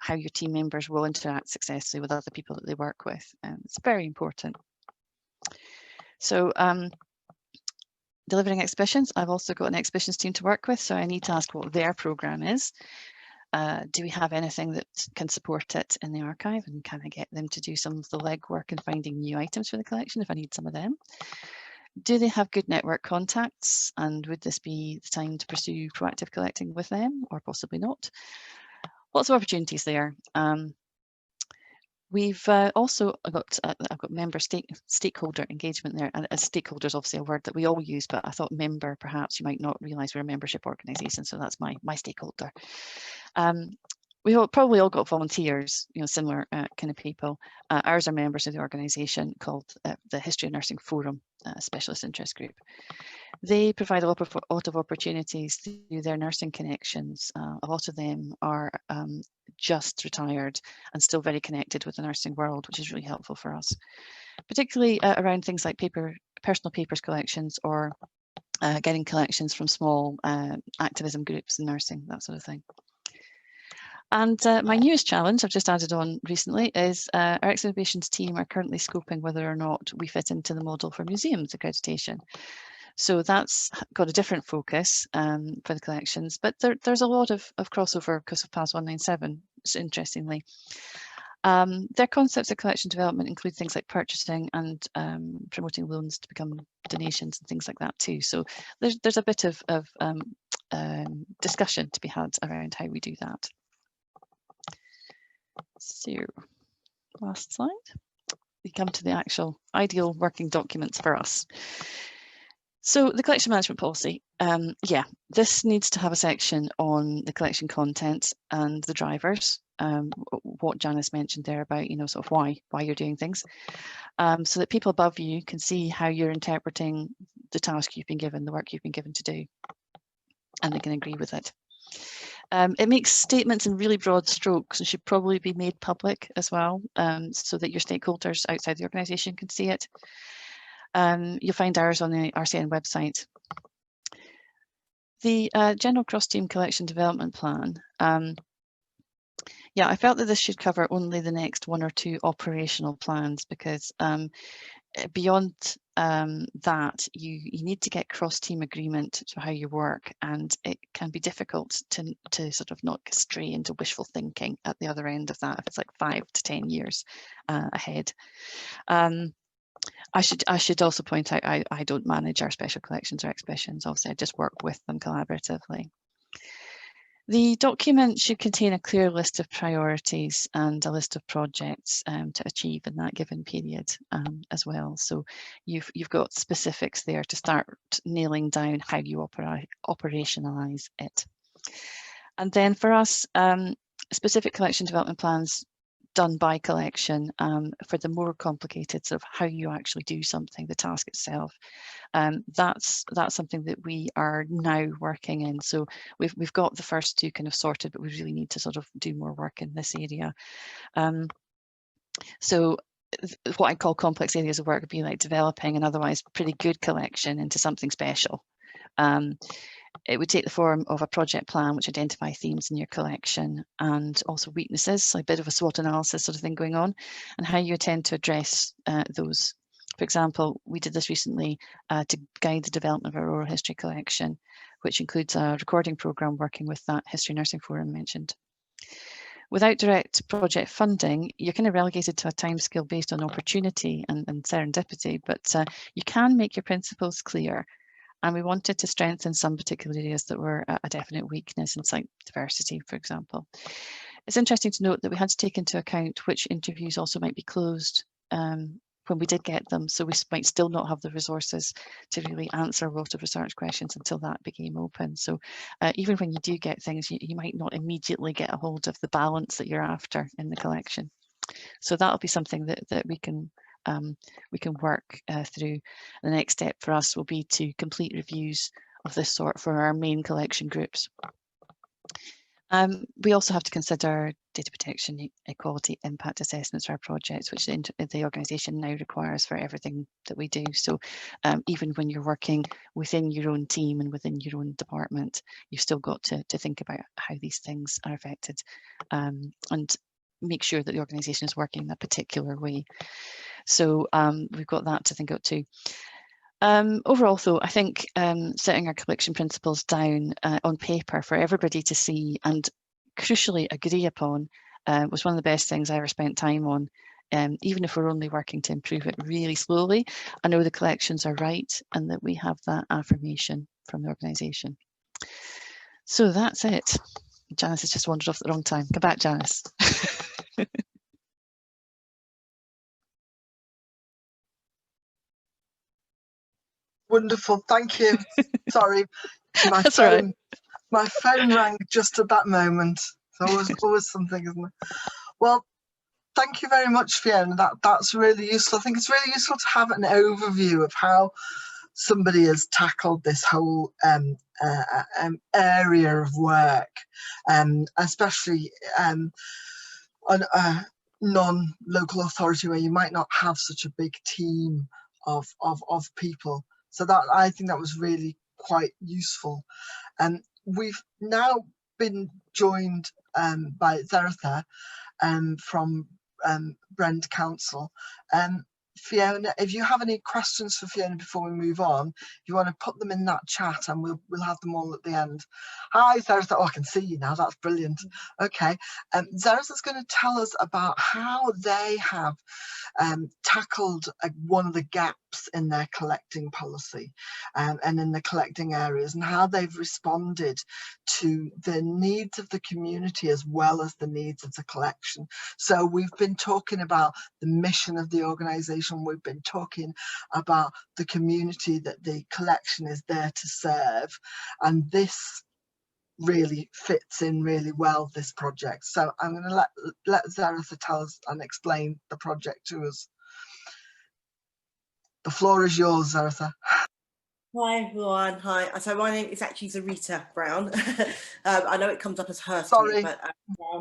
how your team members will interact successfully with other people that they work with? It's very important. So delivering exhibitions, I've also got an exhibitions team to work with, so I need to ask what their programme is. Do we have anything that can support it in the archive, and can I get them to do some of the legwork in finding new items for the collection if I need some of them? Do they have good network contacts, and would this be the time to pursue proactive collecting with them, or possibly not? Lots of opportunities there. We've also got, I've got member stakeholder engagement there, and stakeholder is obviously a word that we all use, but I thought member, perhaps you might not realise we're a membership organisation, so that's my stakeholder. We probably all got volunteers, you know, similar kind of people. Ours are members of the organisation called the History of Nursing Forum, Specialist Interest Group. They provide a lot of opportunities through their nursing connections. A lot of them are just retired and still very connected with the nursing world, which is really helpful for us, particularly around things like personal papers collections, or getting collections from small activism groups in nursing, that sort of thing. And my newest challenge I've just added on recently is our exhibitions team are currently scoping whether or not we fit into the model for museums accreditation. So that's got a different focus for the collections, but there's a lot of crossover because of PAS 197, interestingly. Their concepts of collection development include things like purchasing and promoting loans to become donations and things like that too. So there's a bit of discussion to be had around how we do that. So last slide. We come to the actual ideal working documents for us. So the collection management policy, yeah, this needs to have a section on the collection content and the drivers, what Janice mentioned there about, you know, sort of why you're doing things, so that people above you can see how you're interpreting the task you've been given, the work you've been given to do, and they can agree with it. It makes statements in really broad strokes and should probably be made public as well, so that your stakeholders outside the organisation can see it. You'll find ours on the RCN website. The General Cross-Team Collection Development Plan. Yeah, I felt that this should cover only the next 1 or 2 operational plans, because beyond that, you need to get cross-team agreement to how you work, and it can be difficult to sort of not stray into wishful thinking at the other end of that if it's like 5 to 10 years ahead. I should also point out I don't manage our special collections or exhibitions. Obviously, I just work with them collaboratively. The document should contain a clear list of priorities and a list of projects to achieve in that given period as well. So you've got specifics there to start nailing down how you operationalise it. And then for us, specific collection development plans done by collection for the more complicated sort of how you actually do something, the task itself. That's something that we are now working in. So we've got the first 2 kind of sorted, but we really need to sort of do more work in this area. So what I call complex areas of work would be like developing an otherwise pretty good collection into something special. It would take the form of a project plan which identify themes in your collection and also weaknesses, so a bit of a SWOT analysis sort of thing going on, and how you intend to address those. For example, we did this recently to guide the development of our oral history collection, which includes a recording programme working with that History Nursing Forum mentioned. Without direct project funding, you're kind of relegated to a timescale based on opportunity and serendipity, but you can make your principles clear. And we wanted to strengthen some particular areas that were a definite weakness in site diversity, for example. It's interesting to note that we had to take into account which interviews also might be closed when we did get them. So we might still not have the resources to really answer a lot of research questions until that became open. So even when you do get things, you might not immediately get a hold of the balance that you're after in the collection. So that'll be something that we can work through. The next step for us will be to complete reviews of this sort for our main collection groups. We also have to consider data protection, equality, impact assessments for our projects, which the organisation now requires for everything that we do. So even when you're working within your own team and within your own department, you've still got to think about how these things are affected and make sure that the organisation is working in a particular way. So we've got that to think about too. Overall, though, I think setting our collection principles down on paper for everybody to see and crucially agree upon was one of the best things I ever spent time on. Even if we're only working to improve it really slowly, I know the collections are right and that we have that affirmation from the organisation. So that's it. Janice has just wandered off at the wrong time. Come back, Janice. Wonderful, thank you. Sorry, my That's phone, all right. my phone rang just at that moment. So always something, isn't it? Well, thank you very much, Fiona. That's really useful. I think it's really useful to have an overview of how somebody has tackled this whole area of work, especially on a non-local authority where you might not have such a big team of people. So that, I think that was really quite useful. We've now been joined by Zerritha from Brent Council. Fiona, if you have any questions for Fiona before we move on, if you want to put them in that chat and we'll have them all at the end. Hi, Zerritha. Oh, I can see you now. That's brilliant. Okay. Zerritha's going to tell us about how they have tackled one of the gaps in their collecting policy and in the collecting areas, and how they've responded to the needs of the community as well as the needs of the collection. So we've been talking about the mission of the organisation, we've been talking about the community that the collection is there to serve, and this really fits in really well, this project. So I'm going to let Zerritha tell us and explain the project to us. The floor is yours, Zerritha. Hi everyone, hi. So my name is actually Zerritha Brown. I know it comes up as her. Sorry. But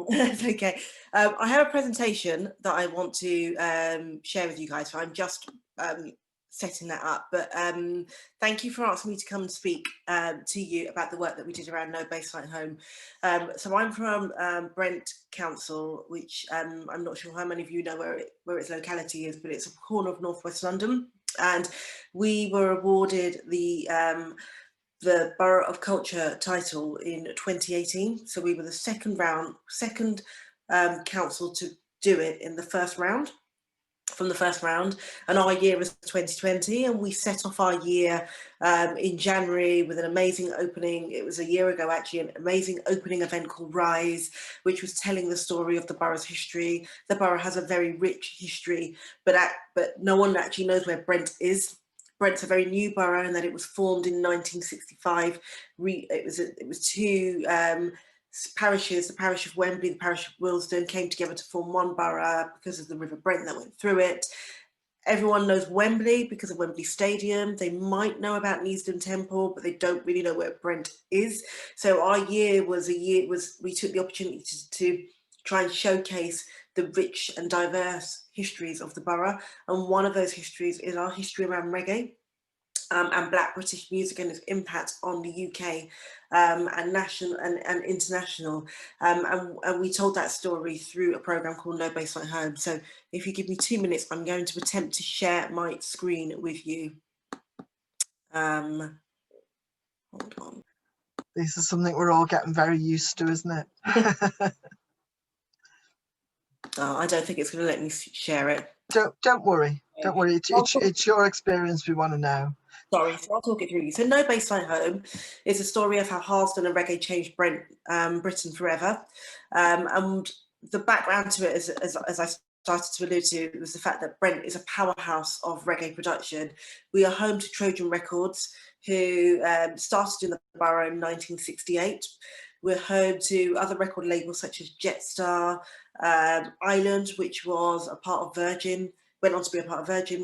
it's okay. I have a presentation that I want to share with you guys, so I'm just setting that up. But thank you for asking me to come and speak to you about the work that we did around No Baseline Home. So I'm from Brent Council, which I'm not sure how many of you know where its locality is, but it's a corner of Northwest London. And we were awarded the Borough of Culture title in 2018. So we were the second council to do it in the first round. From the first round, and our year was 2020, and we set off our year in January with an amazing opening. It was a year ago actually, an amazing opening event called Rise, which was telling the story of the borough's history. The borough has a very rich history, but no one actually knows where Brent is. Brent's a very new borough in that it was formed in 1965. It was two parishes, the parish of Wembley, the parish of Willesden, came together to form one borough because of the River Brent that went through it. Everyone knows Wembley because of Wembley Stadium. They might know about Neasden Temple, but they don't really know where Brent is. So our year was we took the opportunity to try and showcase the rich and diverse histories of the borough. And one of those histories is our history around reggae. and Black British music and its impact on the UK and national and international. And we told that story through a programme called No Baseline Home. So if you give me 2 minutes, I'm going to attempt to share my screen with you. Hold on. This is something we're all getting very used to, isn't it? Oh, I don't think it's going to let me share it. Don't worry. Don't worry. It's your experience we want to know. Sorry, so I'll talk it through. So No Baseline Home is a story of how Harlesden and reggae changed Britain forever. And the background to it, as I started to allude to, was the fact that Brent is a powerhouse of reggae production. We are home to Trojan Records, who started in the borough in 1968. We're home to other record labels such as Jetstar, Island, which was a part of Virgin, went on to be a part of Virgin.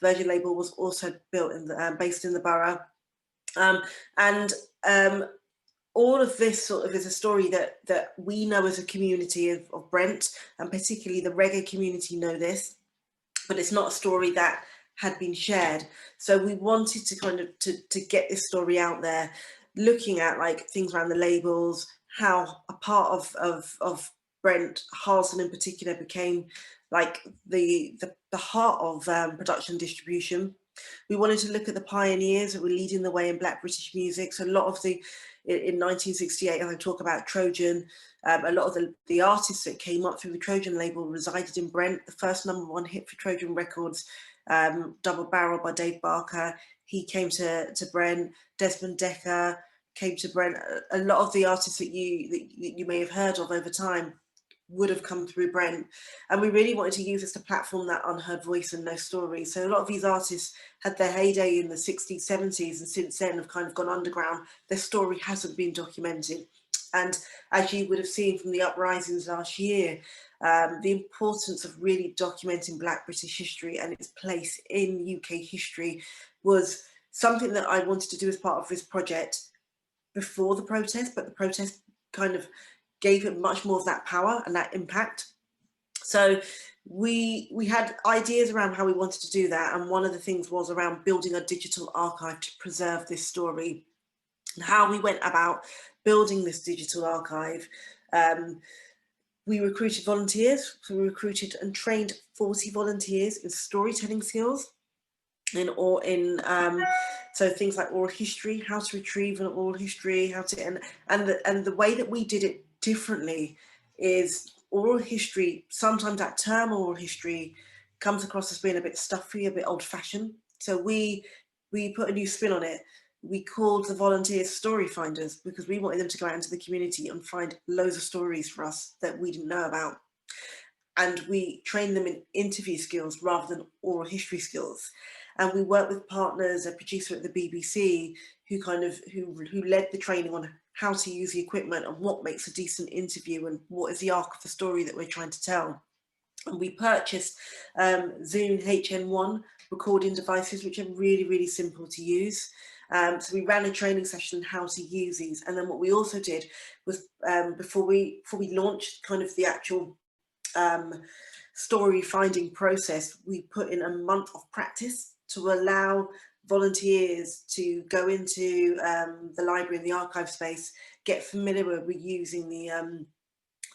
Virgin label was also built in the, based in the borough. All of this sort of is a story that we know as a community of Brent, and particularly the reggae community know this, but it's not a story that had been shared. So we wanted to kind of to get this story out there, looking at like things around the labels, how a part of Brent, Harlesden in particular, became like the heart of production distribution. We wanted to look at the pioneers that were leading the way in Black British music. So a lot of the, in 1968, I talk about Trojan, a lot of the artists that came up through the Trojan label resided in Brent. The first #1 hit for Trojan Records, Double Barrel by Dave Barker, he came to Brent. Desmond Decker came to Brent. A lot of the artists that you may have heard of over time would have come through Brent, and we really wanted to use this to platform that unheard voice and no story. So a lot of these artists had their heyday in the 60s, 70s, and since then have kind of gone underground. Their story hasn't been documented, and as you would have seen from the uprisings last year, the importance of really documenting Black British history and its place in UK history was something that I wanted to do as part of this project before the protest, but the protest kind of gave it much more of that power and that impact. So we had ideas around how we wanted to do that, and one of the things was around building a digital archive to preserve this story. And how we went about building this digital archive, we recruited volunteers. So we recruited and trained 40 volunteers in storytelling skills, so things like oral history, how to retrieve an oral history, how to and the way that we did it differently is oral history. Sometimes that term oral history comes across as being a bit stuffy, a bit old-fashioned. So we put a new spin on it. We called the volunteers story finders because we wanted them to go out into the community and find loads of stories for us that we didn't know about. And we trained them in interview skills rather than oral history skills. And we worked with partners, a producer at the BBC who led the training on how to use the equipment and what makes a decent interview and what is the arc of the story that we're trying to tell. And we purchased Zoom HN1 recording devices, which are really, really simple to use. So we ran a training session on how to use these. And then what we also did was before we launched kind of the actual story finding process, we put in a month of practice to allow volunteers to go into the library and the archive space, get familiar with using the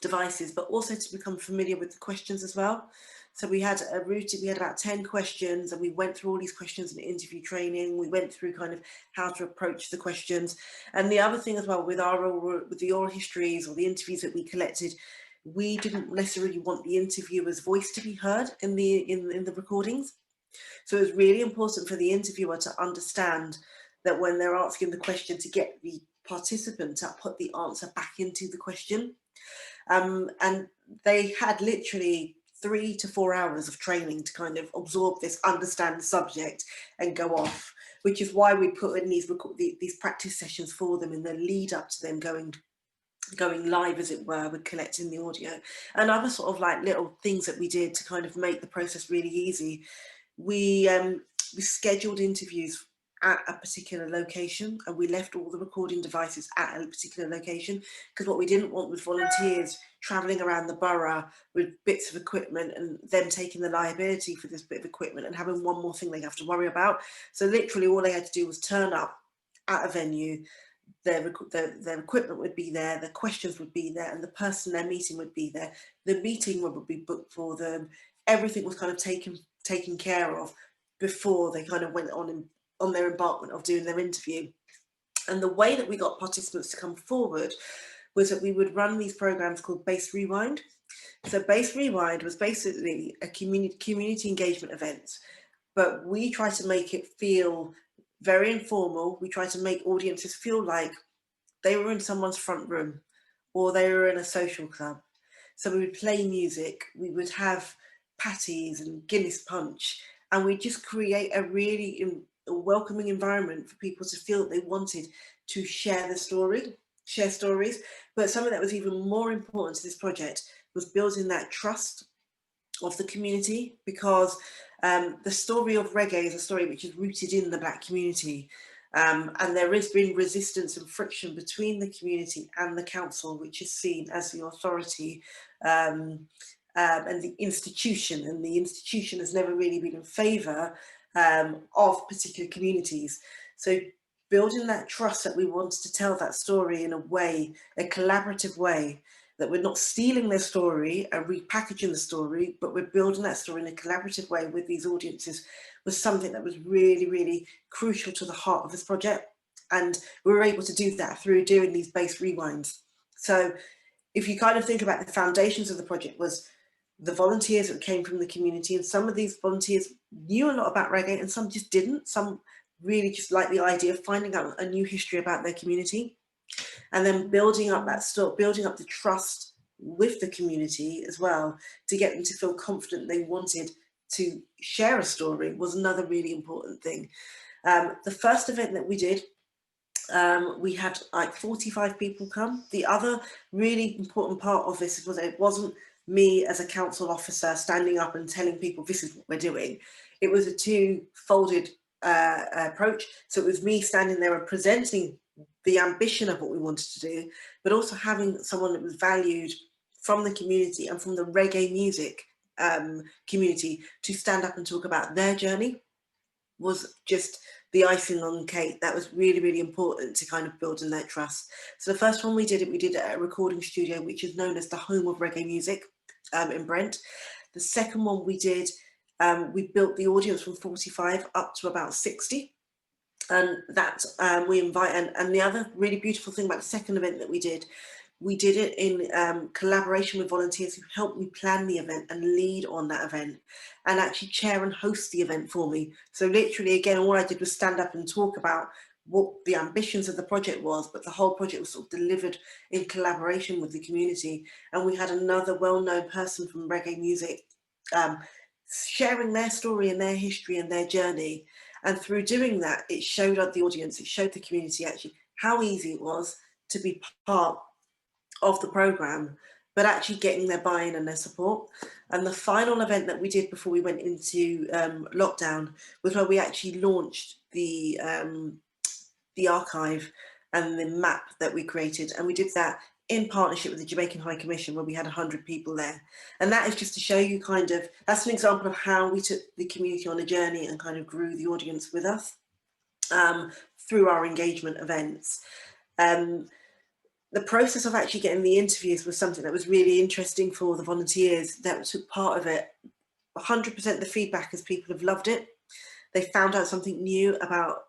devices, but also to become familiar with the questions as well. So we had a routine, we had about 10 questions, and we went through all these questions in interview training. We went through kind of how to approach the questions. And the other thing as well with the oral histories or the interviews that we collected, we didn't necessarily want the interviewer's voice to be heard in the recordings. So it was really important for the interviewer to understand that when they're asking the question, to get the participant to put the answer back into the question. And they had literally 3 to 4 hours of training to kind of absorb this, understand the subject and go off, which is why we put in these practice sessions for them in the lead up to them going live, as it were, with collecting the audio. And other sort of like little things that we did to kind of make the process really easy. We scheduled interviews at a particular location, and we left all the recording devices at a particular location, because what we didn't want was volunteers travelling around the borough with bits of equipment and them taking the liability for this bit of equipment and having one more thing they have to worry about. So literally all they had to do was turn up at a venue, their equipment would be there, the questions would be there, and the person they're meeting would be there. The meeting would be booked for them. Everything was kind of taken care of before they kind of went on their embarkment of doing their interview. And the way that we got participants to come forward was that we would run these programs called Base Rewind. So Base Rewind was basically a community engagement event, but we tried to make it feel very informal. We tried to make audiences feel like they were in someone's front room or they were in a social club. So we would play music, we would have patties and Guinness punch, and we'd just create a really welcoming environment for people to feel that they wanted to share stories. But something that was even more important to this project was building that trust of the community, because the story of reggae is a story which is rooted in the Black community, and there has been resistance and friction between the community and the council, which is seen as the authority and the institution, and the institution has never really been in favour of particular communities. So building that trust that we wanted to tell that story in a way, a collaborative way, that we're not stealing their story and repackaging the story, but we're building that story in a collaborative way with these audiences, was something that was really, really crucial to the heart of this project. And we were able to do that through doing these Base Rewinds. So if you kind of think about the foundations of the project, was the volunteers that came from the community, and some of these volunteers knew a lot about reggae and some just didn't. Some really just liked the idea of finding out a new history about their community, and then building up the trust with the community as well, to get them to feel confident they wanted to share a story, was another really important thing. The first event that we did, we had like 45 people come. The other really important part of this was it wasn't me as a council officer standing up and telling people this is what we're doing. It was a two-folded approach. So it was me standing there and presenting the ambition of what we wanted to do, but also having someone that was valued from the community and from the reggae music community to stand up and talk about their journey, was just the icing on the cake. That was really, really important to kind of build in that trust. So the first one we did it at a recording studio, which is known as the home of reggae music in Brent. The second one we did, we built the audience from 45 up to about 60. And that we invite, and the other really beautiful thing about the second event that we did it in collaboration with volunteers who helped me plan the event and lead on that event, and actually chair and host the event for me. So literally, again, all I did was stand up and talk about what the ambitions of the project was, but the whole project was sort of delivered in collaboration with the community. And we had another well-known person from reggae music sharing their story and their history and their journey. And through doing that, it showed the audience, it showed the community actually how easy it was to be part of the programme, but actually getting their buy-in and their support. And the final event that we did before we went into lockdown was where we actually launched the archive and the map that we created. And we did that in partnership with the Jamaican High Commission, where we had 100 people there. And that is just to show you kind of, that's an example of how we took the community on a journey and kind of grew the audience with us through our engagement events. The process of actually getting the interviews was something that was really interesting for the volunteers that took part of it. 100% of the feedback is people have loved it. They found out something new about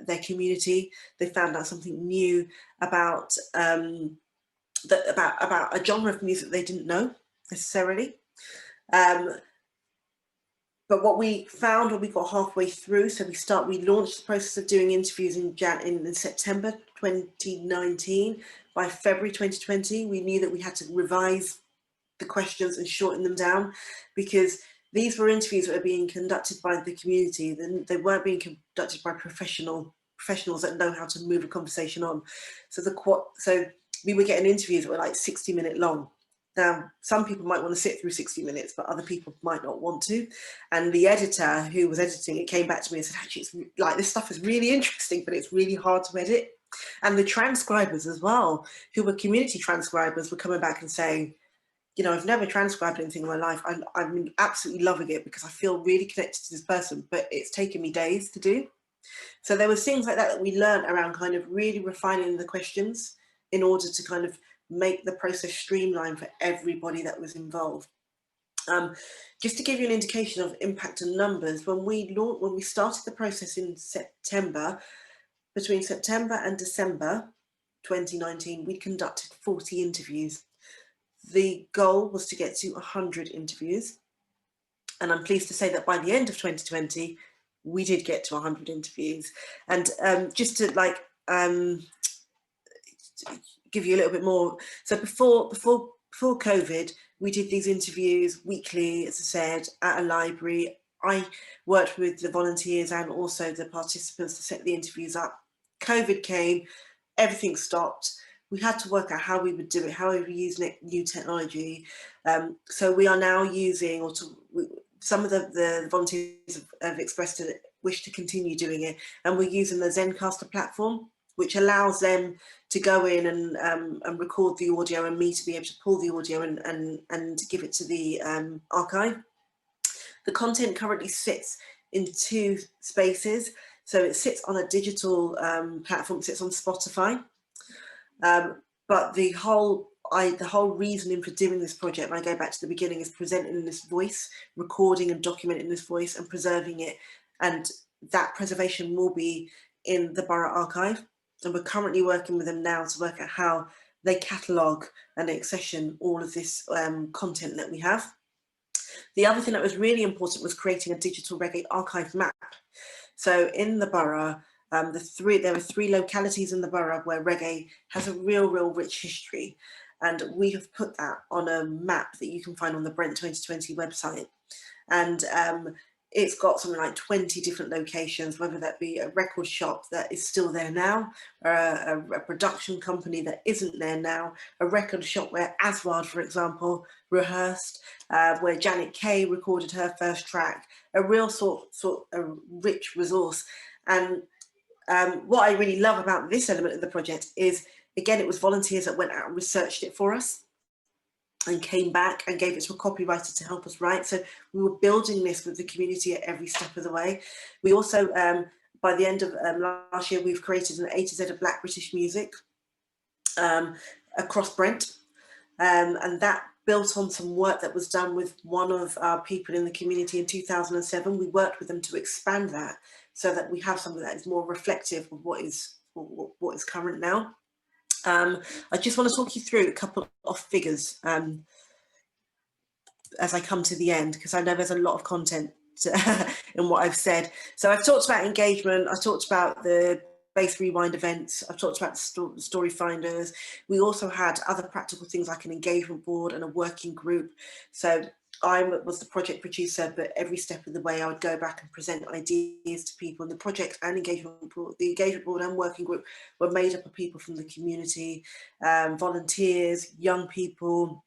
their community. They found out something new about about a genre of music they didn't know necessarily. But what we found when we got halfway through, so we launched the process of doing interviews in September 2019. By February 2020, we knew that we had to revise the questions and shorten them down, because these were interviews that were being conducted by the community. They weren't being conducted by professionals that know how to move a conversation on. So we were getting interviews that were like 60-minute long. Now, some people might want to sit through 60 minutes, but other people might not want to. And the editor who was editing it came back to me and said, actually, it's like, this stuff is really interesting, but it's really hard to edit. And the transcribers as well, who were community transcribers, were coming back and saying, you know, I've never transcribed anything in my life. I'm absolutely loving it because I feel really connected to this person, but it's taken me days to do. So there was things like that that we learned around kind of really refining the questions in order to kind of make the process streamlined for everybody that was involved. Just to give you an indication of impact and numbers, when we started the process in September, between September and December 2019, we conducted 40 interviews. The goal was to get to 100 interviews. And I'm pleased to say that by the end of 2020, we did get to 100 interviews. And just to like, give you a little bit more. So before COVID, we did these interviews weekly, as I said, at a library. I worked with the volunteers and also the participants to set the interviews up. COVID came, everything stopped. We had to work out how we would do it, how we would use new technology. So we are now using, some of the volunteers have expressed a wish to continue doing it, and we're using the Zencastr platform, which allows them to go in and record the audio, and me to be able to pull the audio and give it to the archive. The content currently sits in 2 spaces. So it sits on a digital platform, it sits on Spotify. But the whole reasoning for doing this project, and I go back to the beginning, is presenting this voice, recording and documenting this voice and preserving it. And that preservation will be in the Borough Archive. And we're currently working with them now to work out how they catalogue and accession all of this content that we have. The other thing that was really important was creating a digital reggae archive map. So in the borough, there were 3 localities in the borough where reggae has a real rich history. And we have put that on a map that you can find on the Brent 2020 website. And it's got something like 20 different locations, whether that be a record shop that is still there now, a production company that isn't there now, a record shop where Aswad, for example, rehearsed, where Janet Kay recorded her first track, a real a rich resource. And what I really love about this element of the project is, again, it was volunteers that went out and researched it for us and came back and gave it to a copywriter to help us write. So we were building this with the community at every step of the way. We also, by the end of last year, we've created an A to Z of Black British music across Brent. And that built on some work that was done with one of our people in the community in 2007. We worked with them to expand that so that we have something that is more reflective of what is current now. I just want to talk you through a couple of figures as I come to the end, because I know there's a lot of content in what I've said. So I've talked about engagement, I've talked about the Base Rewind events, I've talked about story finders. We also had other practical things like an engagement board and a working group. So I was the project producer, but every step of the way I would go back and present ideas to people. And the project and engagement board, the engagement board and working group were made up of people from the community, volunteers, young people.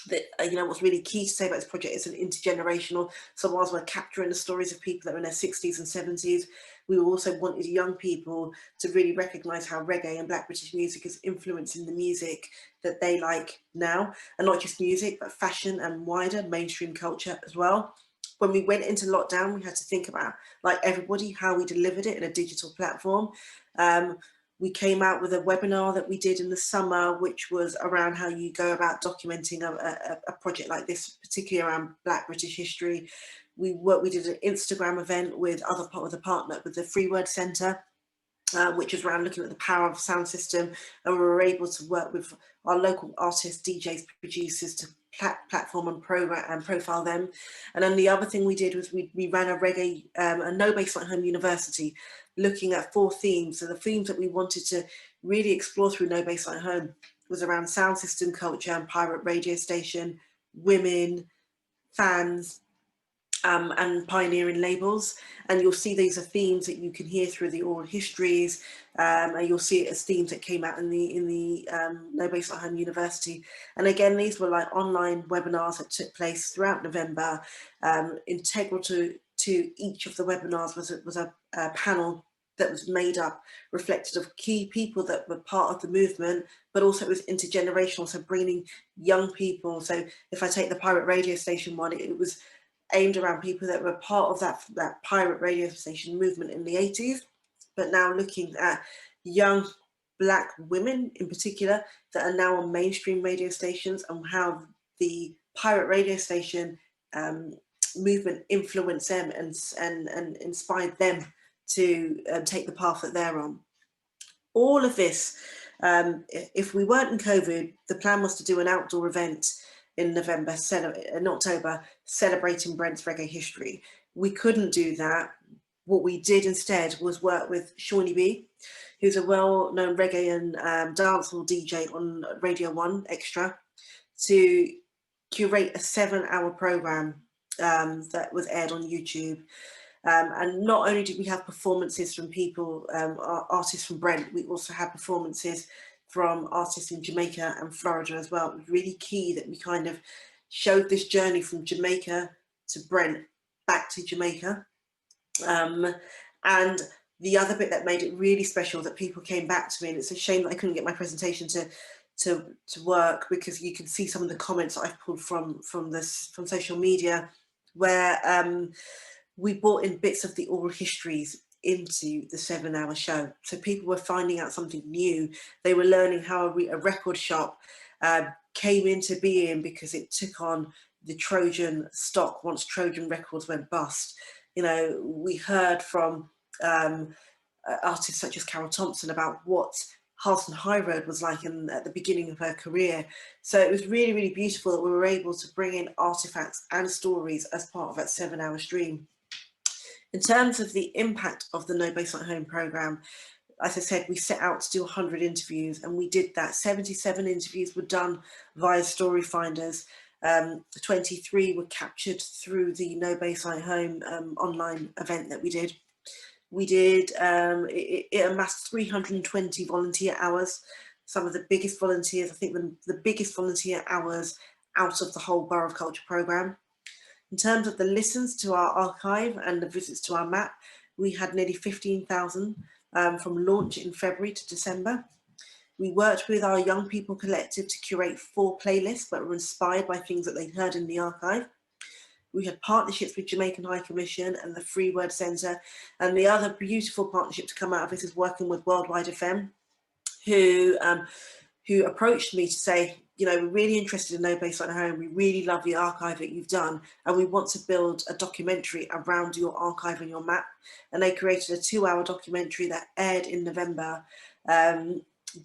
That, you know, what's really key to say about this project is an intergenerational. So whilst we're capturing the stories of people that are in their 60s and 70s, we also wanted young people to really recognise how reggae and Black British music is influencing the music that they like now, and not just music, but fashion and wider mainstream culture as well. When we went into lockdown, we had to think about, like everybody, how we delivered it in a digital platform. We came out with a webinar that we did in the summer, which was around how you go about documenting a project like this, particularly around Black British history. We did an Instagram event with the partner with the Free Word Centre, which was around looking at the power of sound system, and we were able to work with our local artists, DJs, producers to platform and program and profile them. And then the other thing we did was we ran a reggae, a No Baseline Home University, looking at 4 themes. So the themes that we wanted to really explore through No Baseline Home was around sound system culture and pirate radio station, women, fans, and pioneering labels, and you'll see these are themes that you can hear through the oral histories, and you'll see it as themes that came out in the No Base at Home University. And again, these were like online webinars that took place throughout November. Integral to each of the webinars was a panel that was made up, reflected of key people that were part of the movement, but also it was intergenerational, so bringing young people. So if I take the pirate radio station one, it was aimed around people that were part of that pirate radio station movement in the 80s, but now looking at young Black women in particular that are now on mainstream radio stations, and how the pirate radio station movement influenced them and inspired them to take the path that they're on. All of this, if we weren't in COVID, the plan was to do an outdoor event in October, celebrating Brent's reggae history. We couldn't do that. What we did instead was work with Shawnee B, who's a well-known reggae and dancehall DJ on Radio 1 Extra, to curate a 7-hour program that was aired on YouTube. And not only did we have performances from people, artists from Brent, we also had performances from artists in Jamaica and Florida as well. It was really key that we kind of showed this journey from Jamaica to Brent, back to Jamaica. And the other bit that made it really special, that people came back to me, and it's a shame that I couldn't get my presentation to work, because you can see some of the comments that I've pulled from social media, where we brought in bits of the oral histories into the 7-hour show. So people were finding out something new. They were learning how a record shop came into being because it took on the Trojan stock once Trojan Records went bust. You know, we heard from artists such as Carol Thompson about what Halston High Road was like at the beginning of her career. So it was really, really beautiful that we were able to bring in artifacts and stories as part of that 7-hour stream. In terms of the impact of the No Base at Home programme, as I said, we set out to do 100 interviews, and we did that. 77 interviews were done via story finders. 23 were captured through the No Base at Home online event that we did. It amassed 320 volunteer hours. Some of the biggest volunteers, I think the biggest volunteer hours out of the whole Borough of Culture programme. In terms of the listens to our archive and the visits to our map, we had nearly 15,000 from launch in February to December. We worked with our Young People Collective to curate 4 playlists that were inspired by things that they'd heard in the archive. We had partnerships with Jamaican High Commission and the Free Word Centre, and the other beautiful partnership to come out of this is working with Worldwide FM, who approached me to say, you know, we're really interested in No Base at Home. We really love the archive that you've done, and we want to build a documentary around your archive and your map. And they created a 2-hour documentary that aired in November,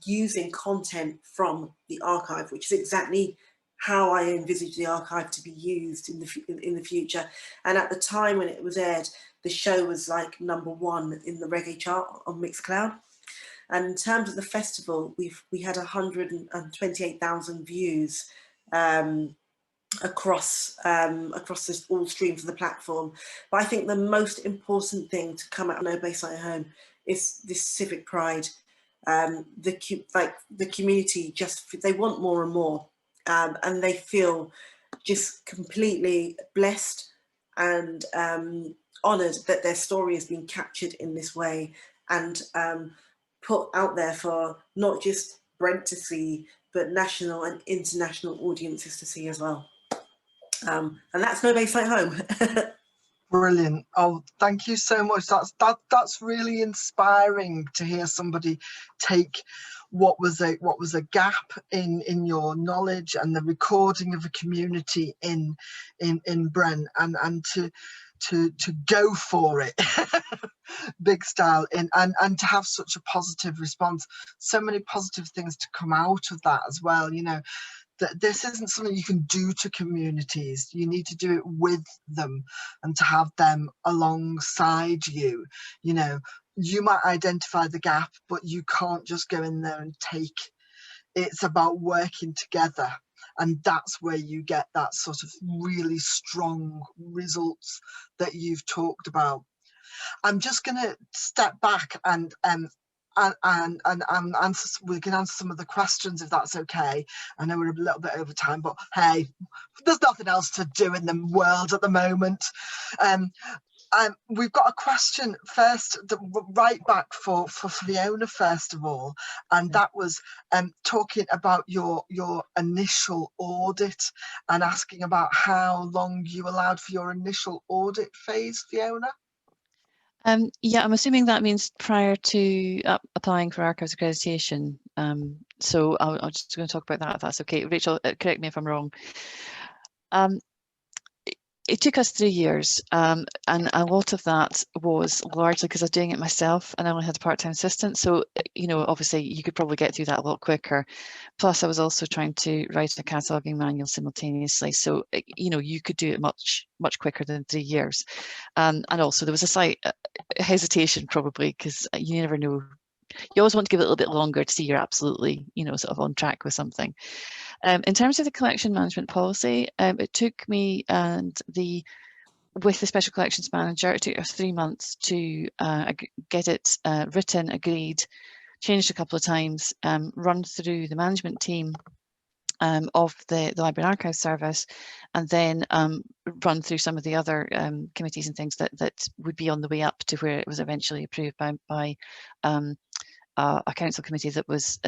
using content from the archive, which is exactly how I envisaged the archive to be used in the future. And at the time when it was aired, the show was like #1 in the reggae chart on Mixcloud. And in terms of the festival, we had 128,000 views across this all streams of the platform. But I think the most important thing to come out of No Base at Home is this civic pride. The community they want more and more, and they feel just completely blessed and honoured that their story has been captured in this way and put out there for not just Brent to see, but national and international audiences to see as well. And that's No Base at Home. Brilliant. Oh, thank you so much. That's really inspiring to hear somebody take what was a gap in your knowledge and the recording of a community in Brent and to go for it big style and to have such a positive response. So many positive things to come out of that as well, you know. This isn't something you can do to communities. You need to do it with them and to have them alongside you. You know, you might identify the gap, but you can't just go in there and take. It's about working together and that's where you get that sort of really strong results that you've talked about. I'm just going to step back and answer, we can answer some of the questions if that's okay. I know we're a little bit over time, but hey, there's nothing else to do in the world at the moment. We've got a question first, right back for Fiona first of all, and that was talking about your initial audit and asking about how long you allowed for your initial audit phase, Fiona. Yeah, I'm assuming that means prior to applying for Archives accreditation. So I'm just going to talk about that if that's okay. Rachel, correct me if I'm wrong. It took us 3 years, and a lot of that was largely because I was doing it myself and I only had a part-time assistant. So, you know, obviously you could probably get through that a lot quicker. Plus, I was also trying to write a cataloguing manual simultaneously. So, you know, you could do it much quicker than 3 years. And also there was a slight hesitation probably because you never know. You always want to give it a little bit longer to see you're absolutely, you know, sort of on track with something. In terms of the collection management policy, it took me and with the Special Collections Manager, it took us 3 months to get it written, agreed, changed a couple of times, run through the management team of the Library and Archive Service, and then run through some of the other committees and things that would be on the way up to where it was eventually approved by a council committee that was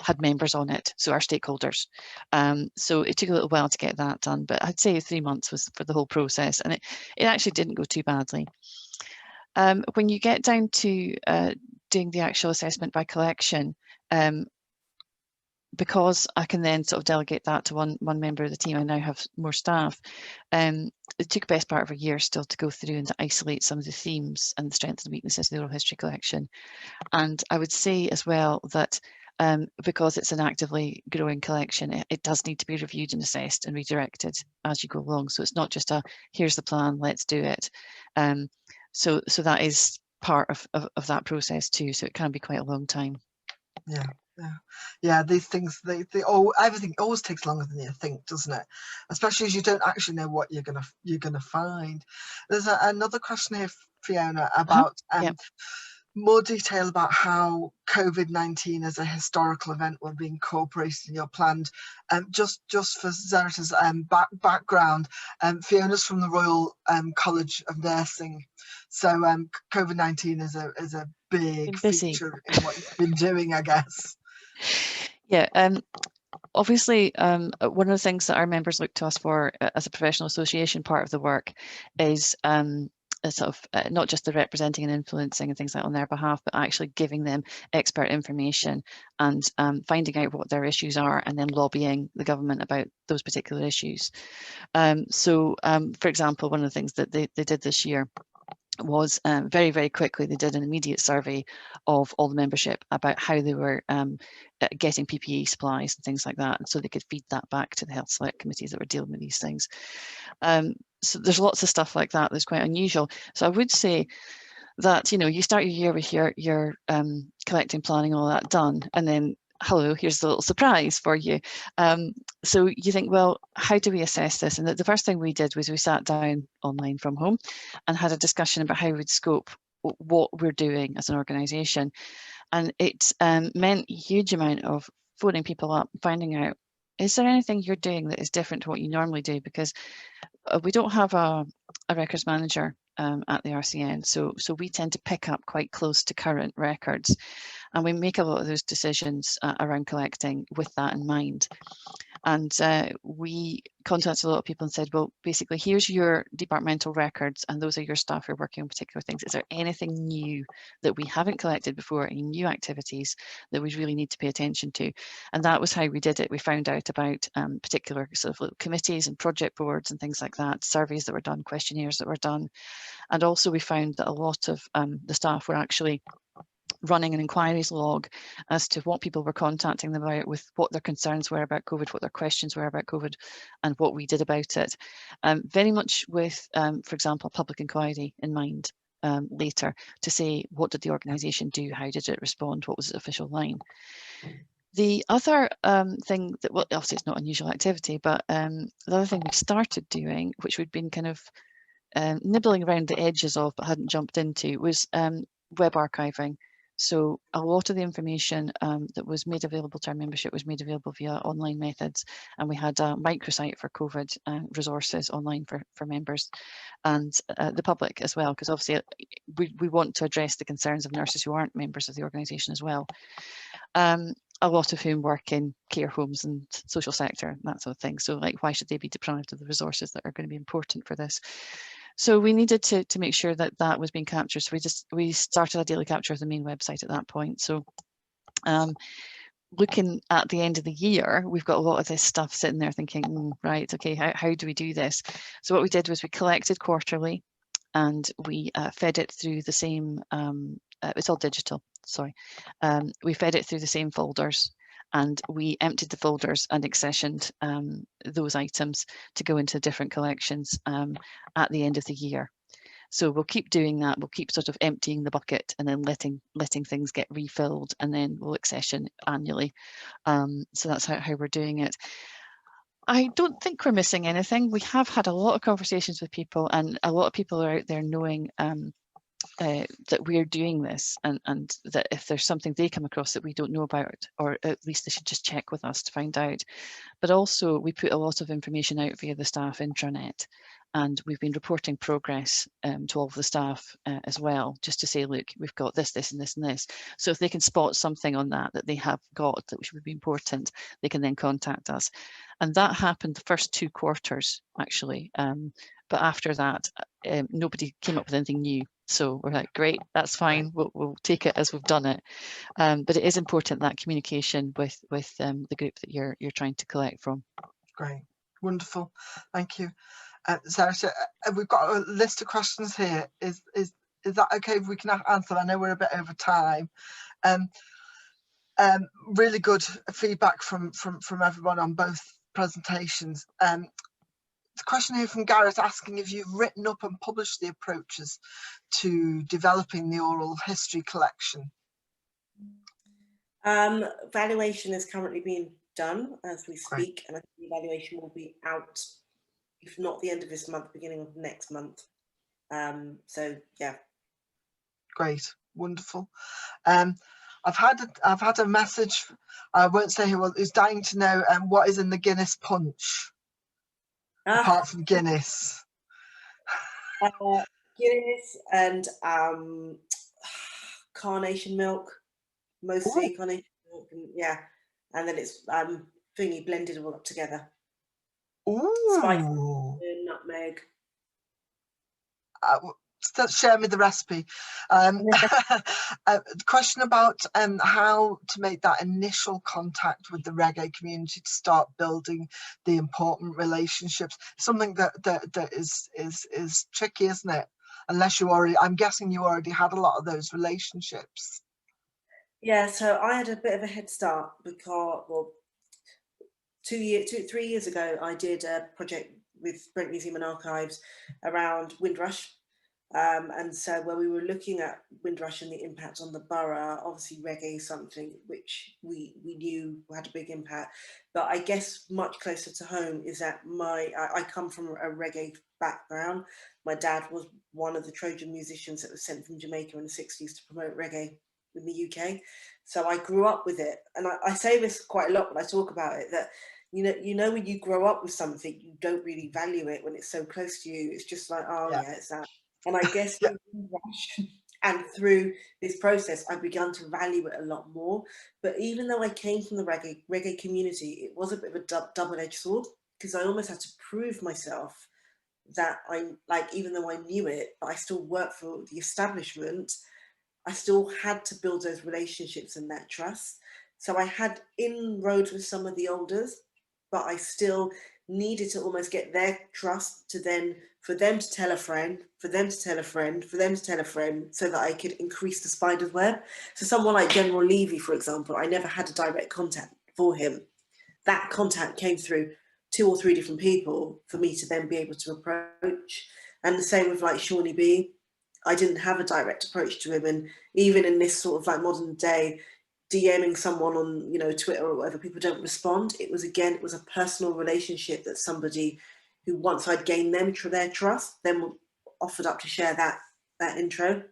had members on it, so our stakeholders. So it took a little while to get that done, but I'd say 3 months was for the whole process, and it actually didn't go too badly. When you get down to doing the actual assessment by collection, because I can then sort of delegate that to one member of the team, I now have more staff. It took the best part of a year still to go through and to isolate some of the themes and the strengths and weaknesses of the oral history collection. And I would say as well that because it's an actively growing collection, it does need to be reviewed and assessed and redirected as you go along. So it's not just a, here's the plan, let's do it. So that is part of that process too. So it can be quite a long time. Yeah, these things, everything always takes longer than you think, doesn't it? Especially as you don't actually know what you're gonna find. There's another question here, Fiona, about more detail about how COVID-19 as a historical event will be incorporated in your plan. Just for Zerritha's background, Fiona's from the Royal College of Nursing, so COVID-19 is a big feature in what you've been doing, I guess. Yeah, obviously, one of the things that our members look to us for as a professional association part of the work is sort of not just the representing and influencing and things like that on their behalf, but actually giving them expert information and finding out what their issues are and then lobbying the government about those particular issues. So, for example, one of the things that they did this year was very, very quickly, they did an immediate survey of all the membership about how they were getting PPE supplies and things like that. And so they could feed that back to the health select committees that were dealing with these things. So there's lots of stuff like that that's quite unusual. So I would say that, you know, you start your year with your collecting, planning, all that done, and then hello, here's a little surprise for you. So you think, well, how do we assess this? And the first thing we did was we sat down online from home and had a discussion about how we'd scope what we're doing as an organisation. And it meant a huge amount of phoning people up, finding out, is there anything you're doing that is different to what you normally do? Because we don't have a records manager at the RCN, so we tend to pick up quite close to current records, and we make a lot of those decisions around collecting with that in mind. And we contacted a lot of people and said, well, basically, here's your departmental records, and those are your staff who are working on particular things. Is there anything new that we haven't collected before, any new activities that we really need to pay attention to? And that was how we did it. We found out about particular sort of little committees and project boards and things like that, surveys that were done, questionnaires that were done. And also we found that a lot of the staff were actually running an inquiries log as to what people were contacting them about, with what their concerns were about COVID, what their questions were about COVID, and what we did about it. Very much with, for example, public inquiry in mind later, to say, what did the organisation do? How did it respond? What was its official line? The other thing that, well, obviously it's not unusual activity, but the other thing we started doing, which we'd been kind of nibbling around the edges of but hadn't jumped into, was web archiving. So a lot of the information that was made available to our membership was made available via online methods, and we had a microsite for COVID resources online for members and the public as well, because obviously we want to address the concerns of nurses who aren't members of the organisation as well. A lot of whom work in care homes and social sector, that sort of thing. So like, why should they be deprived of the resources that are going to be important for this? So we needed to make sure that that was being captured. So we started a daily capture of the main website at that point. So looking at the end of the year, we've got a lot of this stuff sitting there thinking, right, okay, how do we do this? So what we did was we collected quarterly and we fed it through the same, it's all digital, sorry. We fed it through the same folders, and we emptied the folders and accessioned those items to go into different collections at the end of the year. So we'll keep doing that. We'll keep sort of emptying the bucket and then letting things get refilled, and then we'll accession annually. So that's how we're doing it. I don't think we're missing anything. We have had a lot of conversations with people, and a lot of people are out there knowing that we're doing this, and that if there's something they come across that we don't know about, or at least they should just check with us to find out. But also we put a lot of information out via the staff intranet, and we've been reporting progress to all of the staff as well, just to say, look, we've got this, this and this and this. So if they can spot something on that they have got that which would be important, they can then contact us. And that happened the first 2 quarters actually, but after that nobody came up with anything new. So we're like, great, that's fine, we'll take it as we've done it. But it is important, that communication with the group that you're trying to collect from. Great, wonderful, thank you. Zerritha, we've got a list of questions here. Is that okay if we can answer? I know we're a bit over time. Really good feedback from everyone on both presentations. The question here from Gareth asking if you've written up and published the approaches to developing the oral history collection. Valuation is currently being done as we speak. Great. And I think the evaluation will be out, if not the end of this month, beginning of next month. So yeah. Great, wonderful. I've had a message, I won't say who's dying to know what is in the Guinness punch, apart from Guinness. Guinness and carnation milk, mostly. Ooh. Carnation milk, and, yeah, and then it's thingy blended all up together. Ooh. Spice, nutmeg. Share me the recipe. Question about how to make that initial contact with the reggae community to start building the important relationships. Something that is tricky, isn't it? Unless you already, I'm guessing you already had a lot of those relationships. Yeah, so I had a bit of a head start because, well, 3 years ago, I did a project with Brent Museum and Archives around Windrush. And so when we were looking at Windrush and the impact on the borough, obviously reggae is something which we knew had a big impact. But I guess much closer to home is that I come from a reggae background. My dad was one of the Trojan musicians that was sent from Jamaica in the 60s to promote reggae in the UK. So I grew up with it. And I say this quite a lot when I talk about it, that you know when you grow up with something, you don't really value it when it's so close to you. It's just like, oh yeah, it's that. And I guess through Windrush and through this process, I've begun to value it a lot more. But even though I came from the reggae community, it was a bit of a double-edged sword, because I almost had to prove myself that even though I knew it, but I still worked for the establishment, I still had to build those relationships and that trust. So I had inroads with some of the elders, but I still needed to almost get their trust to then, for them to tell a friend, for them to tell a friend, for them to tell a friend, so that I could increase the spider's web. So someone like General Levy, for example, I never had a direct contact for him. That contact came through 2 or 3 different people for me to then be able to approach. And the same with like Shawnee B. I didn't have a direct approach to him. And even in this sort of like modern day DMing someone on, you know, Twitter or whatever, people don't respond. It was a personal relationship that somebody who, once I'd gained them through their trust, then offered up to share that intro.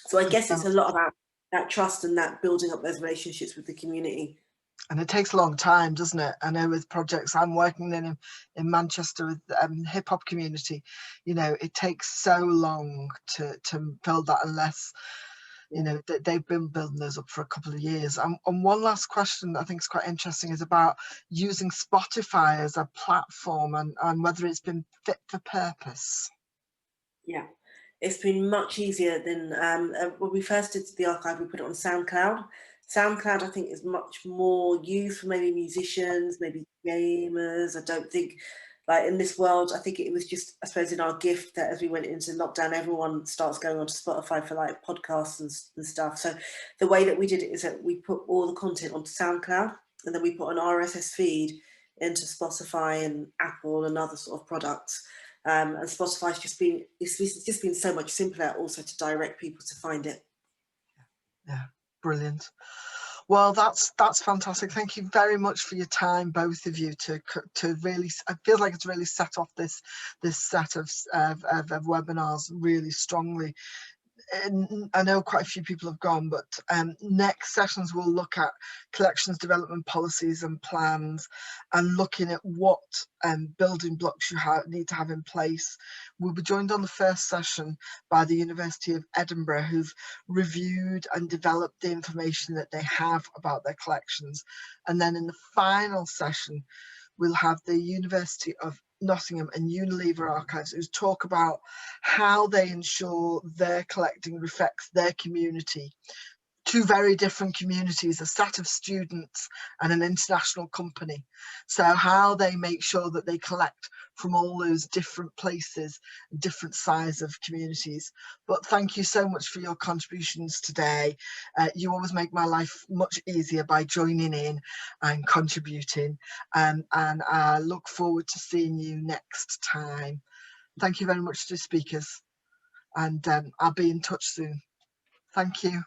So I guess it's a lot about that trust and that building up those relationships with the community. And it takes a long time, doesn't it? I know with projects I'm working in Manchester with hip hop community, you know, it takes so long to build that, unless, you know, they've been building those up for a couple of years. And one last question that I think is quite interesting is about using Spotify as a platform, and whether it's been fit for purpose. Yeah, it's been much easier than when we first did the archive. We put it on SoundCloud. SoundCloud, I think, is much more used for maybe musicians, maybe gamers. I don't think, like, in this world, I think it was just, I suppose, in our gift that as we went into lockdown, everyone starts going onto Spotify for like podcasts and stuff. So the way that we did it is that we put all the content onto SoundCloud, and then we put an RSS feed into Spotify and Apple and other sort of products. And Spotify's just been, it's just been so much simpler also to direct people to find it. Yeah, brilliant. Well, that's fantastic. Thank you very much for your time, both of you, to really, I feel like it's really set off this set of webinars really strongly. And I know quite a few people have gone, but next sessions we'll look at collections development policies and plans, and looking at what building blocks you need to have in place. We'll be joined on the first session by the University of Edinburgh, who've reviewed and developed the information that they have about their collections. And then in the final session, we'll have the University of Nottingham and Unilever Archives, who talk about how they ensure their collecting reflects their community. Two very different communities, a set of students and an international company. So how they make sure that they collect from all those different places, different size of communities. But thank you so much for your contributions today. You always make my life much easier by joining in and contributing. And I look forward to seeing you next time. Thank you very much to the speakers, and I'll be in touch soon. Thank you.